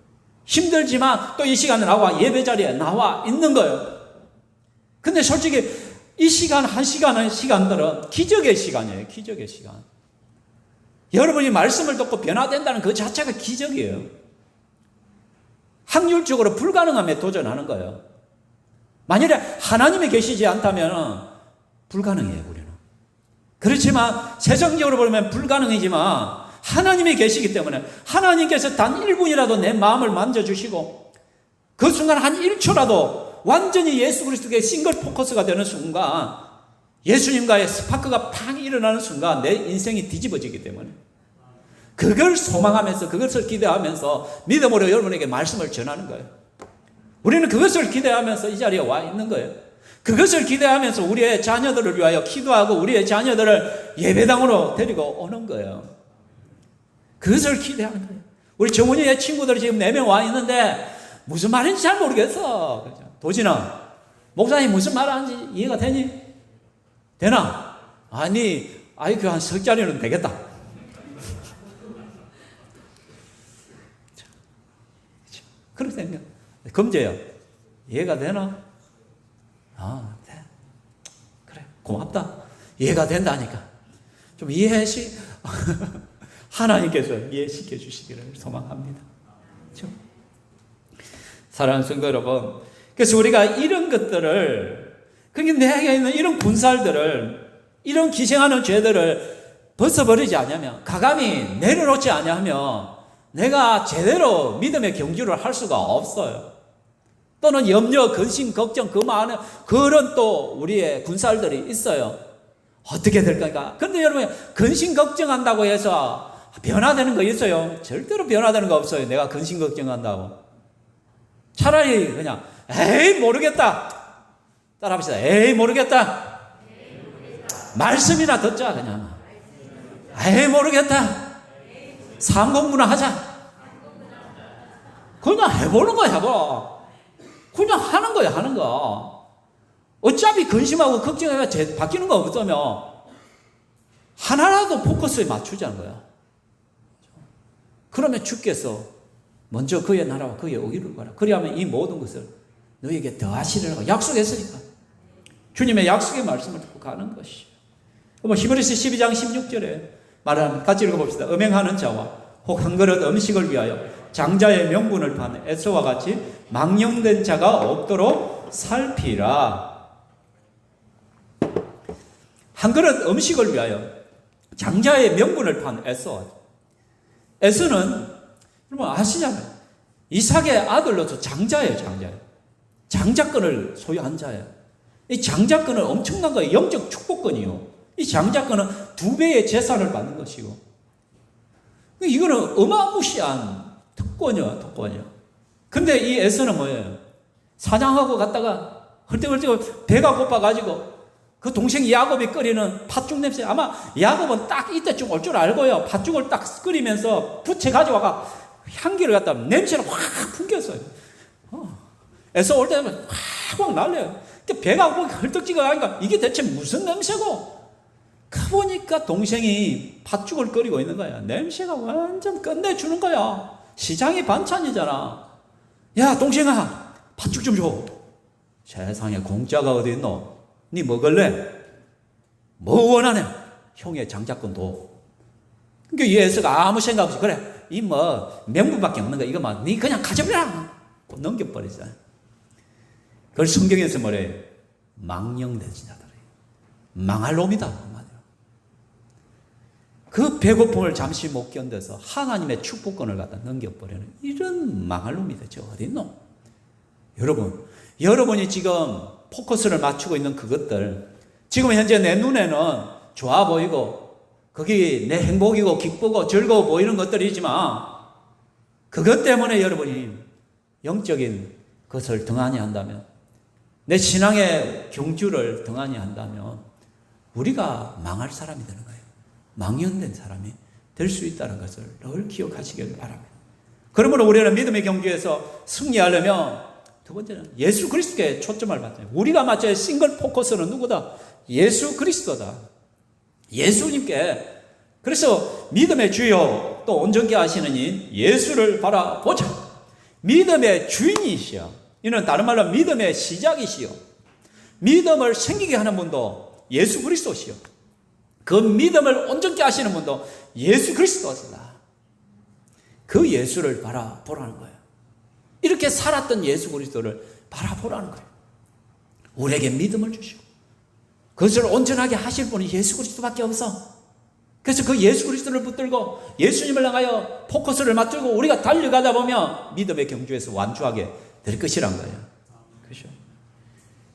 힘들지만 또 이 시간에 나와 예배 자리에 나와 있는 거예요. 근데 솔직히 이 시간 1시간의 시간들은 기적의 시간이에요. 기적의 시간. 여러분이 말씀을 듣고 변화된다는 그 자체가 기적이에요. 확률적으로 불가능함에 도전하는 거예요. 만일에 하나님이 계시지 않다면 불가능해요, 우리는. 그렇지만 세상적으로 보면 불가능이지만 하나님이 계시기 때문에 하나님께서 단 1분이라도 내 마음을 만져주시고 그 순간 한 1초라도 완전히 예수 그리스도의 싱글 포커스가 되는 순간, 예수님과의 스파크가 팡 일어나는 순간 내 인생이 뒤집어지기 때문에 그걸 소망하면서 그것을 기대하면서 믿음으로 여러분에게 말씀을 전하는 거예요. 우리는 그것을 기대하면서 이 자리에 와 있는 거예요. 그것을 기대하면서 우리의 자녀들을 위하여 기도하고 우리의 자녀들을 예배당으로 데리고 오는 거예요. 그것을 기대하는 거예요. 우리 정훈이의 친구들이 지금 4명 와 있는데 무슨 말인지 잘 모르겠어. 도진아, 목사님 무슨 말 하는지 이해가 되니? 되나? 아니, IQ 한 석짜리는 되겠다. 그렇게 생각. 금제야. 이해가 되나? 돼. 그래, 고맙다. 이해가 된다니까. 좀 하나님께서 이해시켜 주시기를 소망합니다. 그렇죠? 사랑하는 성도 여러분, 그래서 우리가 이런 것들을, 그러니까 내게 있는 이런 군살들을, 이런 기생하는 죄들을 벗어버리지 않으면, 가감히 내려놓지 않으면 내가 제대로 믿음의 경주를 할 수가 없어요. 또는 염려, 근심, 걱정, 그 많은 그런 또 우리의 군살들이 있어요. 어떻게 될 건가? 근데 여러분, 근심 걱정한다고 해서 변화되는 거 있어요? 절대로 변화되는 거 없어요. 내가 근심 걱정한다고. 차라리 그냥 에이 모르겠다. 따라합시다. 에이 모르겠다. 말씀이나 듣자 그냥. 에이 모르겠다. 상공문화 하자. 그냥 해보는 거야 해봐. 그냥 하는 거야 하는 거. 어차피 근심하고 걱정하면 바뀌는 거 없으면 하나라도 포커스에 맞추자는 거야. 그러면 주께서 먼저 그의 나라와 그의 의를 구하라. 그리하면 이 모든 것을 너에게 더하시리라고 약속했으니까. 주님의 약속의 말씀을 듣고 가는 것이요. 히브리서 12장 16절에 말하는, 같이 읽어봅시다. 음행하는 자와 혹 한 그릇 음식을 위하여 장자의 명분을 파는 에서와 같이 망령된 자가 없도록 살피라. 한 그릇 음식을 위하여 장자의 명분을 판 에서. 에서는 여러분 아시잖아요. 이삭의 아들로서 장자예요, 장자예요. 장자권을 소유한 자예요. 이 장자권은 엄청난 거예요. 영적 축복권이요. 이 장자권은 2배의 재산을 받는 것이고, 이거는 어마무시한 특권이요, 특권이요. 근데 이 에서는 뭐예요? 사냥하고 갔다가 헐떡헐떡 배가 고파가지고 그 동생 야곱이 끓이는 팥죽 냄새, 아마 야곱은 딱 이때쯤 올 줄 알고요. 팥죽을 딱 끓이면서 부채 가져와가 향기를 갖다 냄새를 확 풍겼어요. 에서 올 때는 확 날려요. 배가 헐떡지가 가니까 이게 대체 무슨 냄새고? 가보니까 동생이 팥죽을 끓이고 있는 거야. 냄새가 완전 끝내주는 거야. 시장이 반찬이잖아. 야 동생아, 팥죽 좀 줘. 세상에 공짜가 어디 있노? 니 먹을래? 뭐 원하네? 형의 장자권 도. 그러니까 예수가 아무 생각 없이, 그래 이 뭐 명분밖에 없는 거 이거 니 그냥 가져버려. 넘겨버리잖아. 그걸 성경에서 뭐래? 망령된 자들, 망할 놈이다. 그 배고픔을 잠시 못 견뎌서 하나님의 축복권을 갖다 넘겨버리는 이런 망할 놈이 대체 어디 있노? 여러분이 지금 포커스를 맞추고 있는 그것들, 지금 현재 내 눈에는 좋아 보이고 그게 내 행복이고 기쁘고 즐거워 보이는 것들이지만, 그것 때문에 여러분이 영적인 것을 등한히 한다면, 내 신앙의 경주를 등한히 한다면 우리가 망할 사람이 되는 거예요. 망령된 사람이 될 수 있다는 것을 늘 기억하시길 바랍니다. 그러므로 우리는 믿음의 경주에서 승리하려면 두 번째는 예수 그리스도께 초점을 맞춰요. 우리가 맞춰야 싱글 포커스는 누구다? 예수 그리스도다. 예수님께. 그래서 믿음의 주요 또 온전케 하시는 이 예수를 바라보자. 믿음의 주인이시여. 이는 다른 말로 믿음의 시작이시여. 믿음을 생기게 하는 분도 예수 그리스도시여. 그 믿음을 온전케 하시는 분도 예수 그리스도시다. 그 예수를 바라보라는 거예요. 이렇게 살았던 예수 그리스도를 바라보라는 거예요. 우리에게 믿음을 주시고 그것을 온전하게 하실 분이 예수 그리스도밖에 없어. 그래서 그 예수 그리스도를 붙들고 예수님을 향하여 포커스를 맞추고 우리가 달려가다 보면 믿음의 경주에서 완주하게 될 것이란 거예요. 그렇죠?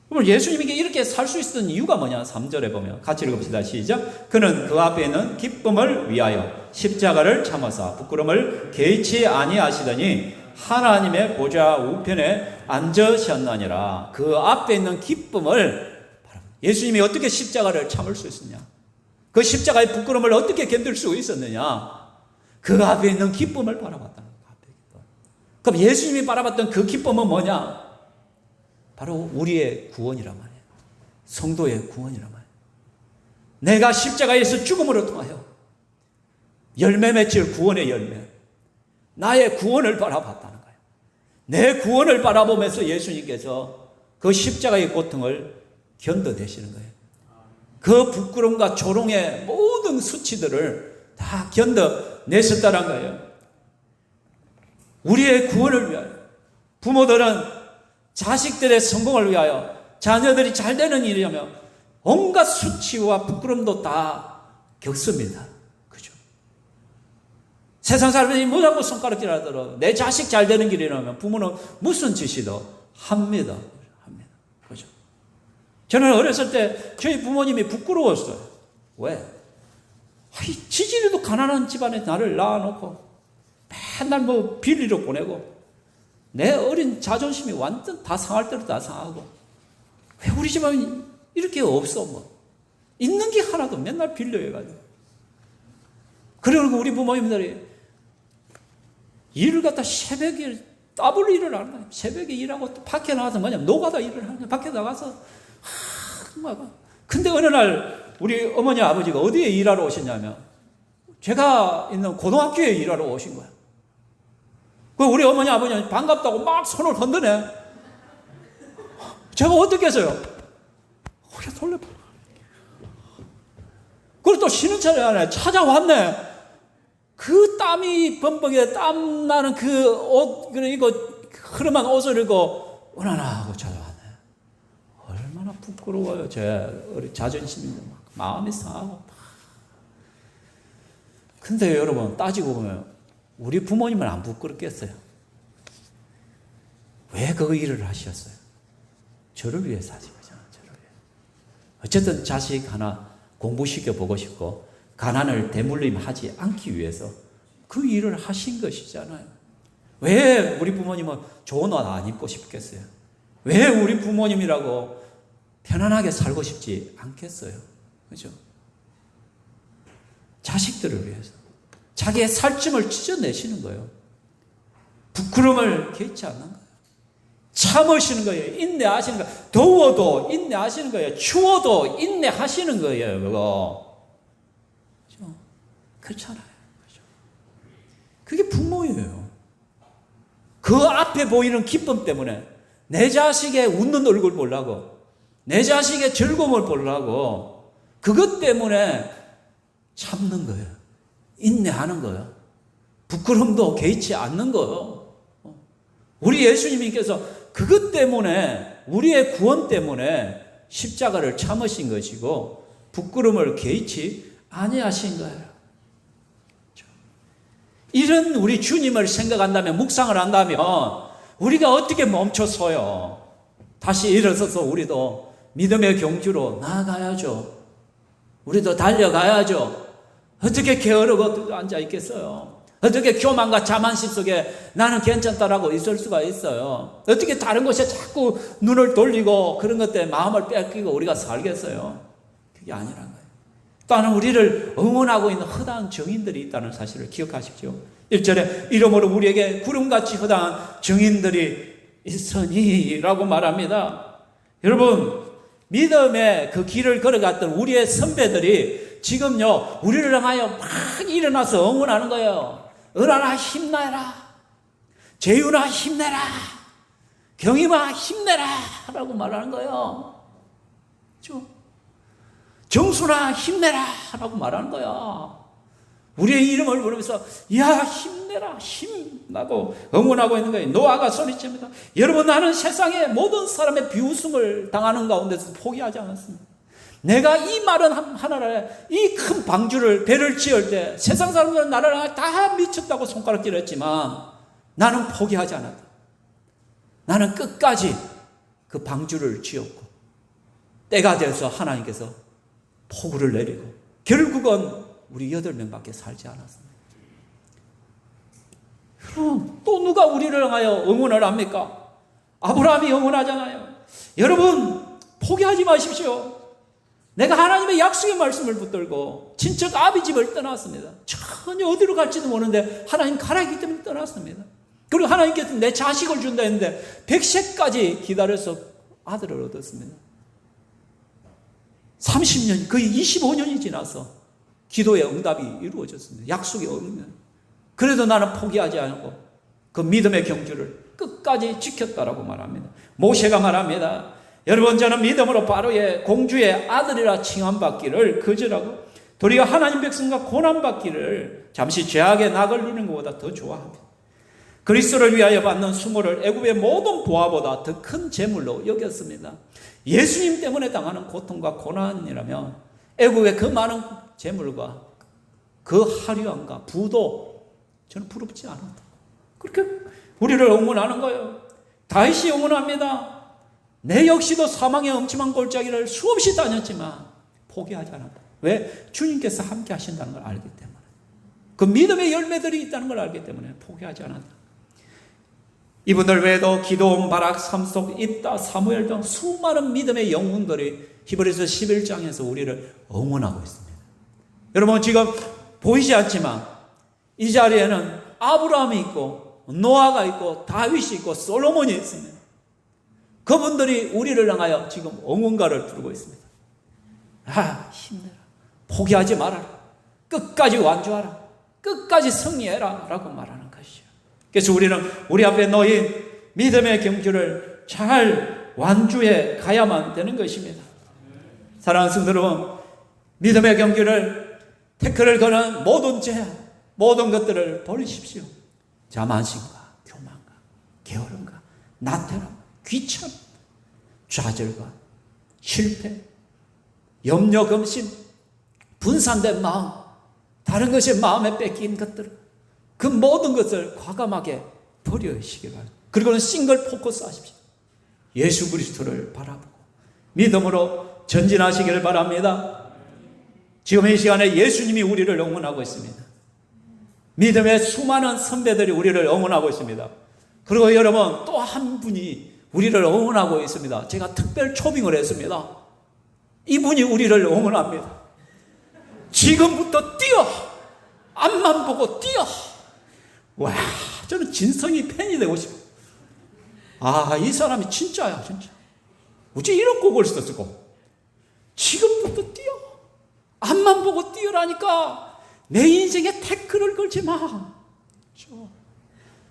그럼 예수님이 이렇게 살 수 있었던 이유가 뭐냐? 3절에 보면 같이 읽읍시다. 시작. 그는 그 앞에 있는 기쁨을 위하여 십자가를 참으사 부끄러움을 개의치 아니하시더니 하나님의 보좌 우편에 앉으셨느니라. 그 앞에 있는 기쁨을, 예수님이 어떻게 십자가를 참을 수 있었냐? 그 십자가의 부끄러움을 어떻게 견딜 수 있었느냐? 그 앞에 있는 기쁨을 바라봤다는 거예요. 그럼 예수님이 바라봤던 그 기쁨은 뭐냐? 바로 우리의 구원이란 말이에요. 성도의 구원이란 말이에요. 내가 십자가에서 죽음으로 통하여 열매 맺을 구원의 열매, 나의 구원을 바라봤다는 거예요. 내 구원을 바라보면서 예수님께서 그 십자가의 고통을 견뎌내시는 거예요. 그 부끄러움과 조롱의 모든 수치들을 다 견뎌냈었다는 거예요. 우리의 구원을 위하여, 부모들은 자식들의 성공을 위하여, 자녀들이 잘 되는 일이라며 온갖 수치와 부끄러움도 다 겪습니다. 그죠? 세상 사람들이 뭐라고 손가락질하더라도 내 자식 잘 되는 길이라면 부모는 무슨 짓이도 합니다. 그죠? 저는 어렸을 때 저희 부모님이 부끄러웠어요. 왜? 지지리도 가난한 집안에 나를 낳아놓고 맨날 뭐 빌리로 보내고 내 어린 자존심이 완전 다 상할 대로 다 상하고, 왜 우리 집안이 이렇게 없어? 뭐 있는 게 하나도 맨날 빌려해가지고. 그리고 우리 부모님들이 일을 갖다 새벽에 더블 일을 하는 거예요. 새벽에 일하고 또 밖에 나가서 뭐냐면 노가다 일을 하는 거예요. 밖에 나가서 근데 어느 날 우리 어머니 아버지가 어디에 일하러 오셨냐면 제가 있는 고등학교에 일하러 오신 거예요. 그 우리 어머니 아버지는 반갑다고 막 손을 흔드네. 제가 어떻게 했어요? 그래 돌려봐. 그리고 또 쉬는 차례 안에 찾아왔네. 그 땀이 범벅에 땀 나는 그 옷, 그리고 흐름한 옷을 입고 은하나 찾아왔네. 얼마나 부끄러워요. 제 자존심이 막 마음이 상하고. 근데 여러분 따지고 보면 우리 부모님은 안 부끄럽겠어요? 왜 그 일을 하셨어요? 저를 위해서 하신 거잖아요. 저를 위해. 어쨌든 자식 하나 공부시켜 보고 싶고 가난을 대물림하지 않기 위해서 그 일을 하신 것이잖아요. 왜 우리 부모님은 좋은 옷 안 입고 싶겠어요? 왜 우리 부모님이라고 편안하게 살고 싶지 않겠어요? 그죠? 자식들을 위해서 자기의 살찜을 찢어내시는 거예요. 부끄러움을 개의치 않는 거예요. 참으시는 거예요. 인내하시는 거예요. 더워도 인내하시는 거예요. 추워도 인내하시는 거예요. 그거. 그렇죠? 그렇잖아요. 그렇죠? 그게 부모예요. 그 앞에 보이는 기쁨 때문에 내 자식의 웃는 얼굴 보려고, 내 자식의 즐거움을 보려고 그것 때문에 참는 거예요. 인내하는 거예요. 부끄러움도 개의치 않는 거예요. 우리 예수님께서 그것 때문에, 우리의 구원 때문에 십자가를 참으신 것이고 부끄러움을 개의치 아니하신 거예요. 이런 우리 주님을 생각한다면, 묵상을 한다면 우리가 어떻게 멈춰서요? 다시 일어서서 우리도 믿음의 경주로 나아가야죠. 우리도 달려가야죠. 어떻게 게으르고 앉아 있겠어요? 어떻게 교만과 자만심 속에 나는 괜찮다라고 있을 수가 있어요? 어떻게 다른 곳에 자꾸 눈을 돌리고 그런 것 때문에 마음을 뺏기고 우리가 살겠어요? 그게 아니란 거예요. 또한 우리를 응원하고 있는 허다한 증인들이 있다는 사실을 기억하십시오. 1절에 이러므로 우리에게 구름같이 허다한 증인들이 있으니 라고 말합니다. 여러분, 믿음의 그 길을 걸어갔던 우리의 선배들이 지금요 우리를 향하여 막 일어나서 응원하는 거예요. 은하나 힘내라, 재윤아 힘내라, 경임아 힘내라 라고 말하는 거예요. 그렇죠? 정순아 힘내라 라고 말하는 거야. 우리의 이름을 부르면서 야 힘내라, 힘나고 응원하고 있는 거예요. 노아가 소리칩니다. 여러분, 나는 세상의 모든 사람의 비웃음을 당하는 가운데서 포기하지 않았습니다. 내가 이 마른 하늘에 이 큰 방주를 배를 지을 때 세상 사람들은 나를 다 미쳤다고 손가락질했지만 나는 포기하지 않았다. 나는 끝까지 그 방주를 지었고 때가 돼서 하나님께서 폭우를 내리고 결국은 우리 8명밖에 살지 않았습니다. 그럼 또 누가 우리를 향하여 응원을 합니까? 아브라함이 응원하잖아요. 여러분, 포기하지 마십시오. 내가 하나님의 약속의 말씀을 붙들고 친척 아비 집을 떠났습니다. 전혀 어디로 갈지도 모르는데 하나님 가라 했기 때문에 떠났습니다. 그리고 하나님께서 내 자식을 준다 했는데 100세까지 기다려서 아들을 얻었습니다. 30년, 거의 25년이 지나서 기도의 응답이 이루어졌습니다. 약속의 응답. 그래도 나는 포기하지 않고 그 믿음의 경주를 끝까지 지켰다라고 말합니다. 모세가 말합니다. 여러분, 저는 믿음으로 바로의 공주의 아들이라 칭함받기를 거절하고 도리어 하나님 백성과 고난받기를 잠시 죄악의 낙을 누리는 것보다 더 좋아합니다. 그리스도를 위하여 받는 수모를 애굽의 모든 보화보다 더 큰 재물로 여겼습니다. 예수님 때문에 당하는 고통과 고난이라면 애굽의 그 많은 재물과 그 화려함과 부도 저는 부럽지 않았다. 그렇게 우리를 응원하는 거예요. 다윗이 응원합니다. 내 역시도 사망의 엄침한 골짜기를 수없이 다녔지만 포기하지 않았다. 왜? 주님께서 함께 하신다는 걸 알기 때문에, 그 믿음의 열매들이 있다는 걸 알기 때문에 포기하지 않았다. 이분들 외에도 기도원, 바락, 삼속, 입다, 사무엘 등 수많은 믿음의 영웅들이 히브리서 11장에서 우리를 응원하고 있습니다. 여러분, 지금 보이지 않지만 이 자리에는 아브라함이 있고 노아가 있고 다윗이 있고 솔로몬이 있습니다. 그분들이 우리를 향하여 지금 응원가를 부르고 있습니다. 힘내라, 포기하지 말아라, 끝까지 완주하라, 끝까지 승리해라 라고 말하는 것이죠. 그래서 우리는 우리 앞에 놓인 믿음의 경주를 잘 완주해 가야만 되는 것입니다. 사랑하는 성도 여러분, 믿음의 경주를 태클을 거는 모든 죄, 모든 것들을 버리십시오. 자만심과 교만과 게으름과 나태함, 귀참, 좌절과 실패, 염려, 검심, 분산된 마음, 다른 것이 마음에 뺏긴 것들, 그 모든 것을 과감하게 버리시기 바랍니다. 그리고는 싱글 포커스 하십시오. 예수 그리스도를 바라보고 믿음으로 전진하시기를 바랍니다. 지금 이 시간에 예수님이 우리를 응원하고 있습니다. 믿음의 수많은 선배들이 우리를 응원하고 있습니다. 그리고 여러분, 또 한 분이 우리를 응원하고 있습니다. 제가 특별 초빙을 했습니다. 이분이 우리를 응원합니다. 지금부터 뛰어! 앞만 보고 뛰어! 와, 저는 진성이 팬이 되고 싶어요. 이 사람이 진짜야, 진짜. 어째 이런 곡을 썼을까? 지금부터 뛰어! 앞만 보고 뛰어라니까. 내 인생에 태클을 걸지 마.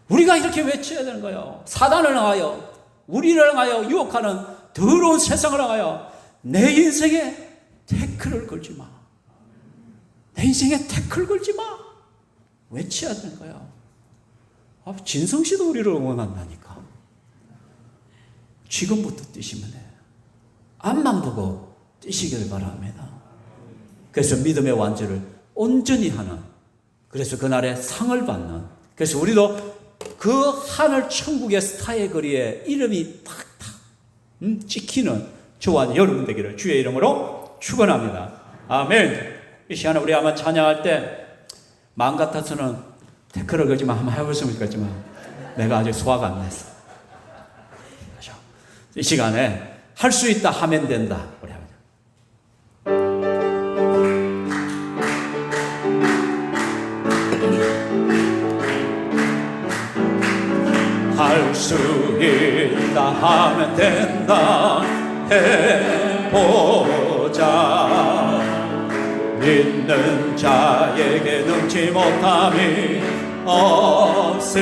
우리가 이렇게 외쳐야 되는 거예요. 사단을 향하여, 우리를 향하여 유혹하는 더러운 세상을 향하여 내 인생에 태클을 걸지 마. 내 인생에 태클 걸지 마. 외쳐야 되는 거예요. 진성 씨도 우리를 응원한다니까. 지금부터 뛰시면 돼요. 앞만 보고 뛰시길 바랍니다. 그래서 믿음의 완주를 온전히 하는, 그래서 그날의 상을 받는, 그래서 우리도 그 하늘 천국의 스타의 거리에 이름이 탁탁 찍히는 저와 여러분 되기를 주의 이름으로 축원합니다. 아멘. 이 시간에 우리 아마 찬양할 때 마음 같아서는 태클을 걸지만 한번 해보시면 좋겠지만 내가 아직 소화가 안 났어. 그렇죠? 이 시간에 할 수 있다 하면 된다. 우리 합니다. 할 수 있다 하면 된다. 해보자. 믿는 자에게 능치 못함이 없으리라.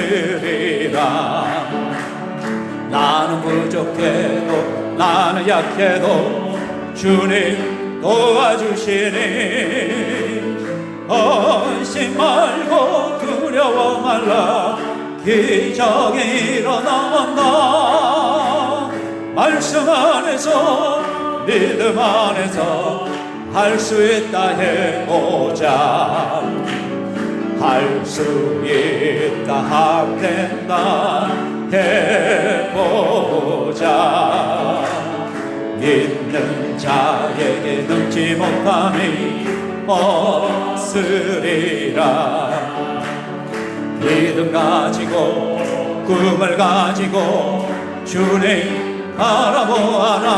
나는 부족해도 나는 약해도 주님 도와주시니 헌신 말고 두려워 말라. 기적이 일어난다. 말씀 안에서 믿음 안에서 할 수 있다 해보자. 할 수 있다 하면 된다 해보자. 믿는 자에게 능치 못함이 없으리라. 믿음 가지고 꿈을 가지고 주님 바라보아라.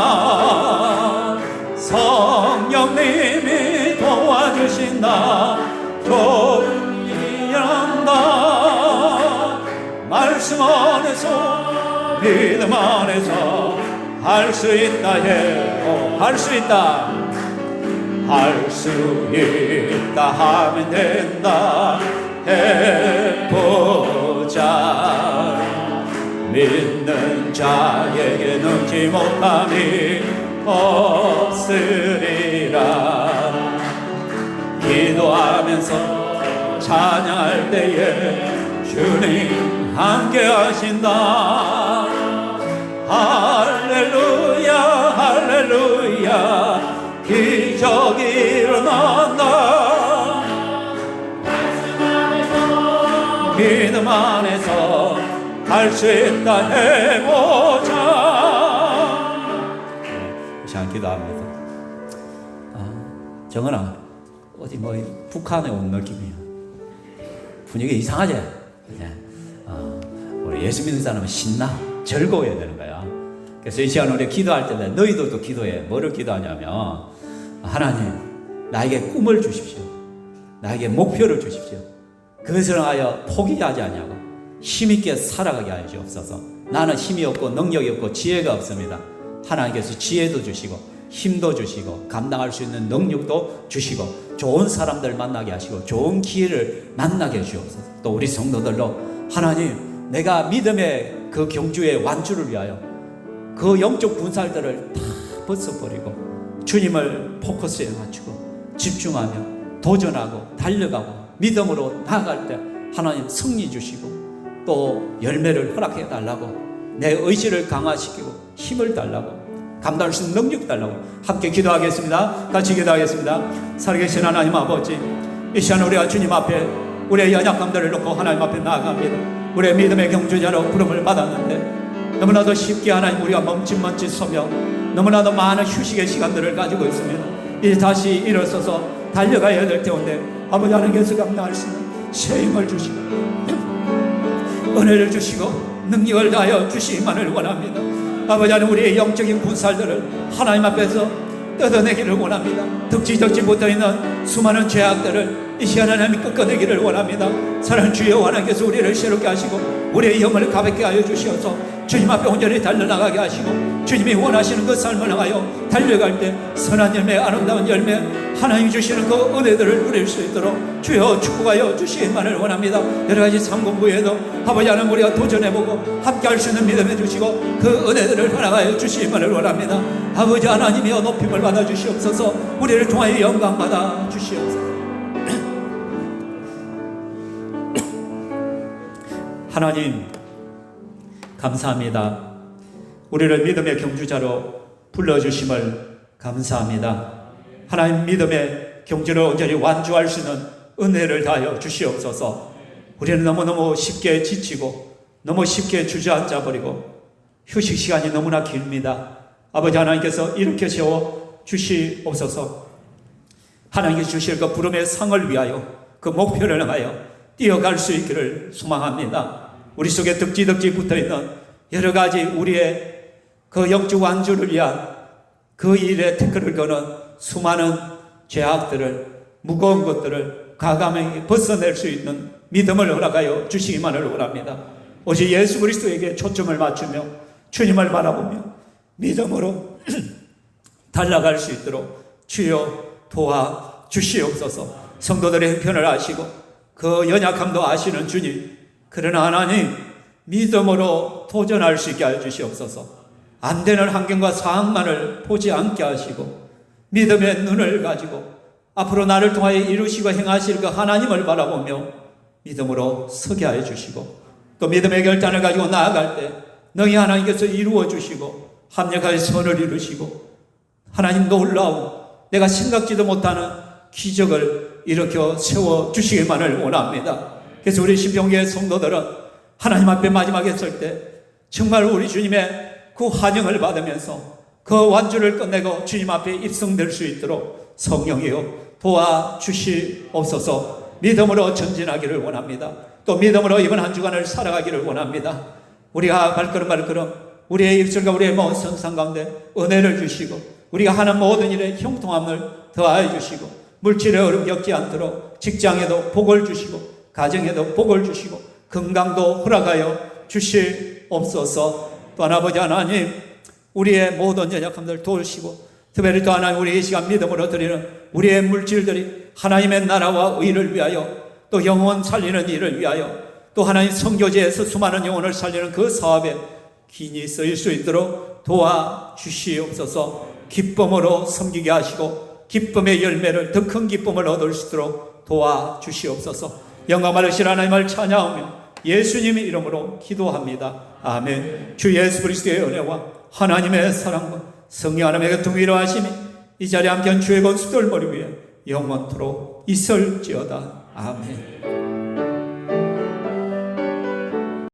성령님이 도와주신다. 존귀한다. 말씀 안에서 믿음 안에서 할 수 있다 해. 할 수 있다. 할 수 있다 하면 된다 해보자. 믿는 자에게 능치 못함이 없으리라. 기도하면서 찬양할 때에 주님 함께 하신다. 할렐루야 할렐루야 기적이 일어난다. 믿음 안에서 할 수 있다 해보자. 시간 기도합니다. 정은아, 어디 뭐 북한에 온 느낌이야. 분위기 이상하지? 우리 예수 믿는 사람은 신나, 즐거워야 되는 거야. 그래서 이 시간 우리 기도할 때 너희들도 기도해. 뭐를 기도하냐면, 하나님 나에게 꿈을 주십시오. 나에게 목표를 주십시오. 그것을 하여 포기하지 않냐고 힘있게 살아가게 하여 주옵소서. 나는 힘이 없고 능력이 없고 지혜가 없습니다. 하나님께서 지혜도 주시고 힘도 주시고 감당할 수 있는 능력도 주시고 좋은 사람들 만나게 하시고 좋은 기회를 만나게 해주옵소서. 또 우리 성도들로 하나님, 내가 믿음의 그 경주의 완주를 위하여 그 영적 분살들을 다 벗어버리고 주님을 포커스에 맞추고 집중하며 도전하고 달려가고 믿음으로 나아갈 때 하나님 승리 주시고 또 열매를 허락해 달라고, 내 의지를 강화시키고 힘을 달라고, 감당할 수 있는 능력 달라고 함께 기도하겠습니다. 같이 기도하겠습니다. 살아계신 하나님 아버지, 이 시간 우리가 주님 앞에 우리의 연약함들을 놓고 하나님 앞에 나아갑니다. 우리의 믿음의 경주자로 부름을 받았는데 너무나도 쉽게 하나님 우리가 멈칫멈칫 서며 너무나도 많은 휴식의 시간들을 가지고 있습니다. 이제 다시 일어서서 달려가야 될 때인데 아버지 하나님께서 감당할 수 있는 새 힘을 주시고 은혜를 주시고 능력을 다하여 주시기만을 원합니다. 아버지 하나님, 우리의 영적인 분살들을 하나님 앞에서 뜯어내기를 원합니다. 득지적지 못하는 수많은 죄악들을 이 시간 하나님 꺾어내기를 원합니다. 사랑하는 주여, 하나님께서 우리를 새롭게 하시고 우리의 영을 가볍게 하여 주시어서 주님 앞에 온전히 달려나가게 하시고 주님이 원하시는 그 삶을 향하여 달려갈 때 선한 열매, 아름다운 열매, 하나님이 주시는 그 은혜들을 누릴 수 있도록 주여 축복하여 주시기만을 원합니다. 여러가지 상공부에도 아버지 하나님 우리가 도전해보고 함께할 수 있는 믿음해 주시고 그 은혜들을 허락하여 주시기만을 원합니다. 아버지 하나님이여 높임을 받아 주시옵소서. 우리를 통하여 영광 받아 주시옵소서. 하나님 감사합니다. 우리를 믿음의 경주자로 불러주심을 감사합니다. 하나님, 믿음의 경주를 온전히 완주할 수 있는 은혜를 다하여 주시옵소서. 우리는 너무너무 쉽게 지치고 너무 쉽게 주저앉아버리고 휴식 시간이 너무나 깁니다. 아버지 하나님께서 이렇게 세워 주시옵소서. 하나님께서 주실 그 부름의 상을 위하여 그 목표를 향하여 뛰어갈 수 있기를 소망합니다. 우리 속에 덕지덕지 붙어있는 여러 가지 우리의 그 영적 완주를 위한 그 일에 태클을 거는 수많은 죄악들을, 무거운 것들을 과감하게 벗어낼 수 있는 믿음을 허락하여 주시기만을 원합니다. 오직 예수 그리스도에게 초점을 맞추며 주님을 바라보며 믿음으로 달려갈 수 있도록 주여 도와 주시옵소서. 성도들의 형편을 아시고 그 연약함도 아시는 주님, 그러나 하나님 믿음으로 도전할 수 있게 하여 주시옵소서. 안 되는 환경과 상황만을 보지 않게 하시고 믿음의 눈을 가지고 앞으로 나를 통하여 이루시고 행하실 그 하나님을 바라보며 믿음으로 서게 하여 주시고 또 믿음의 결단을 가지고 나아갈 때 너희 하나님께서 이루어 주시고 합력하여 선을 이루시고 하나님 놀라운 내가 생각지도 못하는 기적을 일으켜 세워 주시기만을 원합니다. 그래서 우리 신평교회 성도들은 하나님 앞에 마지막에 설 때 정말 우리 주님의 그 환영을 받으면서 그 완주를 끝내고 주님 앞에 입성될 수 있도록 성령이여 도와주시옵소서. 믿음으로 전진하기를 원합니다. 또 믿음으로 이번 한 주간을 살아가기를 원합니다. 우리가 발걸음 우리의 입술과 우리의 마음 성상 가운데 은혜를 주시고 우리가 하는 모든 일에 형통함을 더하여 주시고 물질의 어려움 겪지 않도록 직장에도 복을 주시고 가정에도 복을 주시고 건강도 허락하여 주시옵소서. 또한 아버지 하나님, 우리의 모든 연약함들 도우시고 특별히 또 하나님, 우리 이 시간 믿음으로 드리는 우리의 물질들이 하나님의 나라와 의를 위하여 또 영혼 살리는 일을 위하여 또 하나님 선교제에서 수많은 영혼을 살리는 그 사업에 긴히 쓰일 수 있도록 도와주시옵소서. 기쁨으로 섬기게 하시고 기쁨의 열매를 더 큰 기쁨을 얻을 수 있도록 도와주시옵소서. 영광 받으실 하나님을 찬양하며 예수님의 이름으로 기도합니다. 아멘. 주 예수 그리스도의 은혜와 하나님의 사랑과 성령 하나님의 교통의 하심이 이 자리에 함께한 주의 건수들 머리 위에 영원토록 있을지어다. 아멘.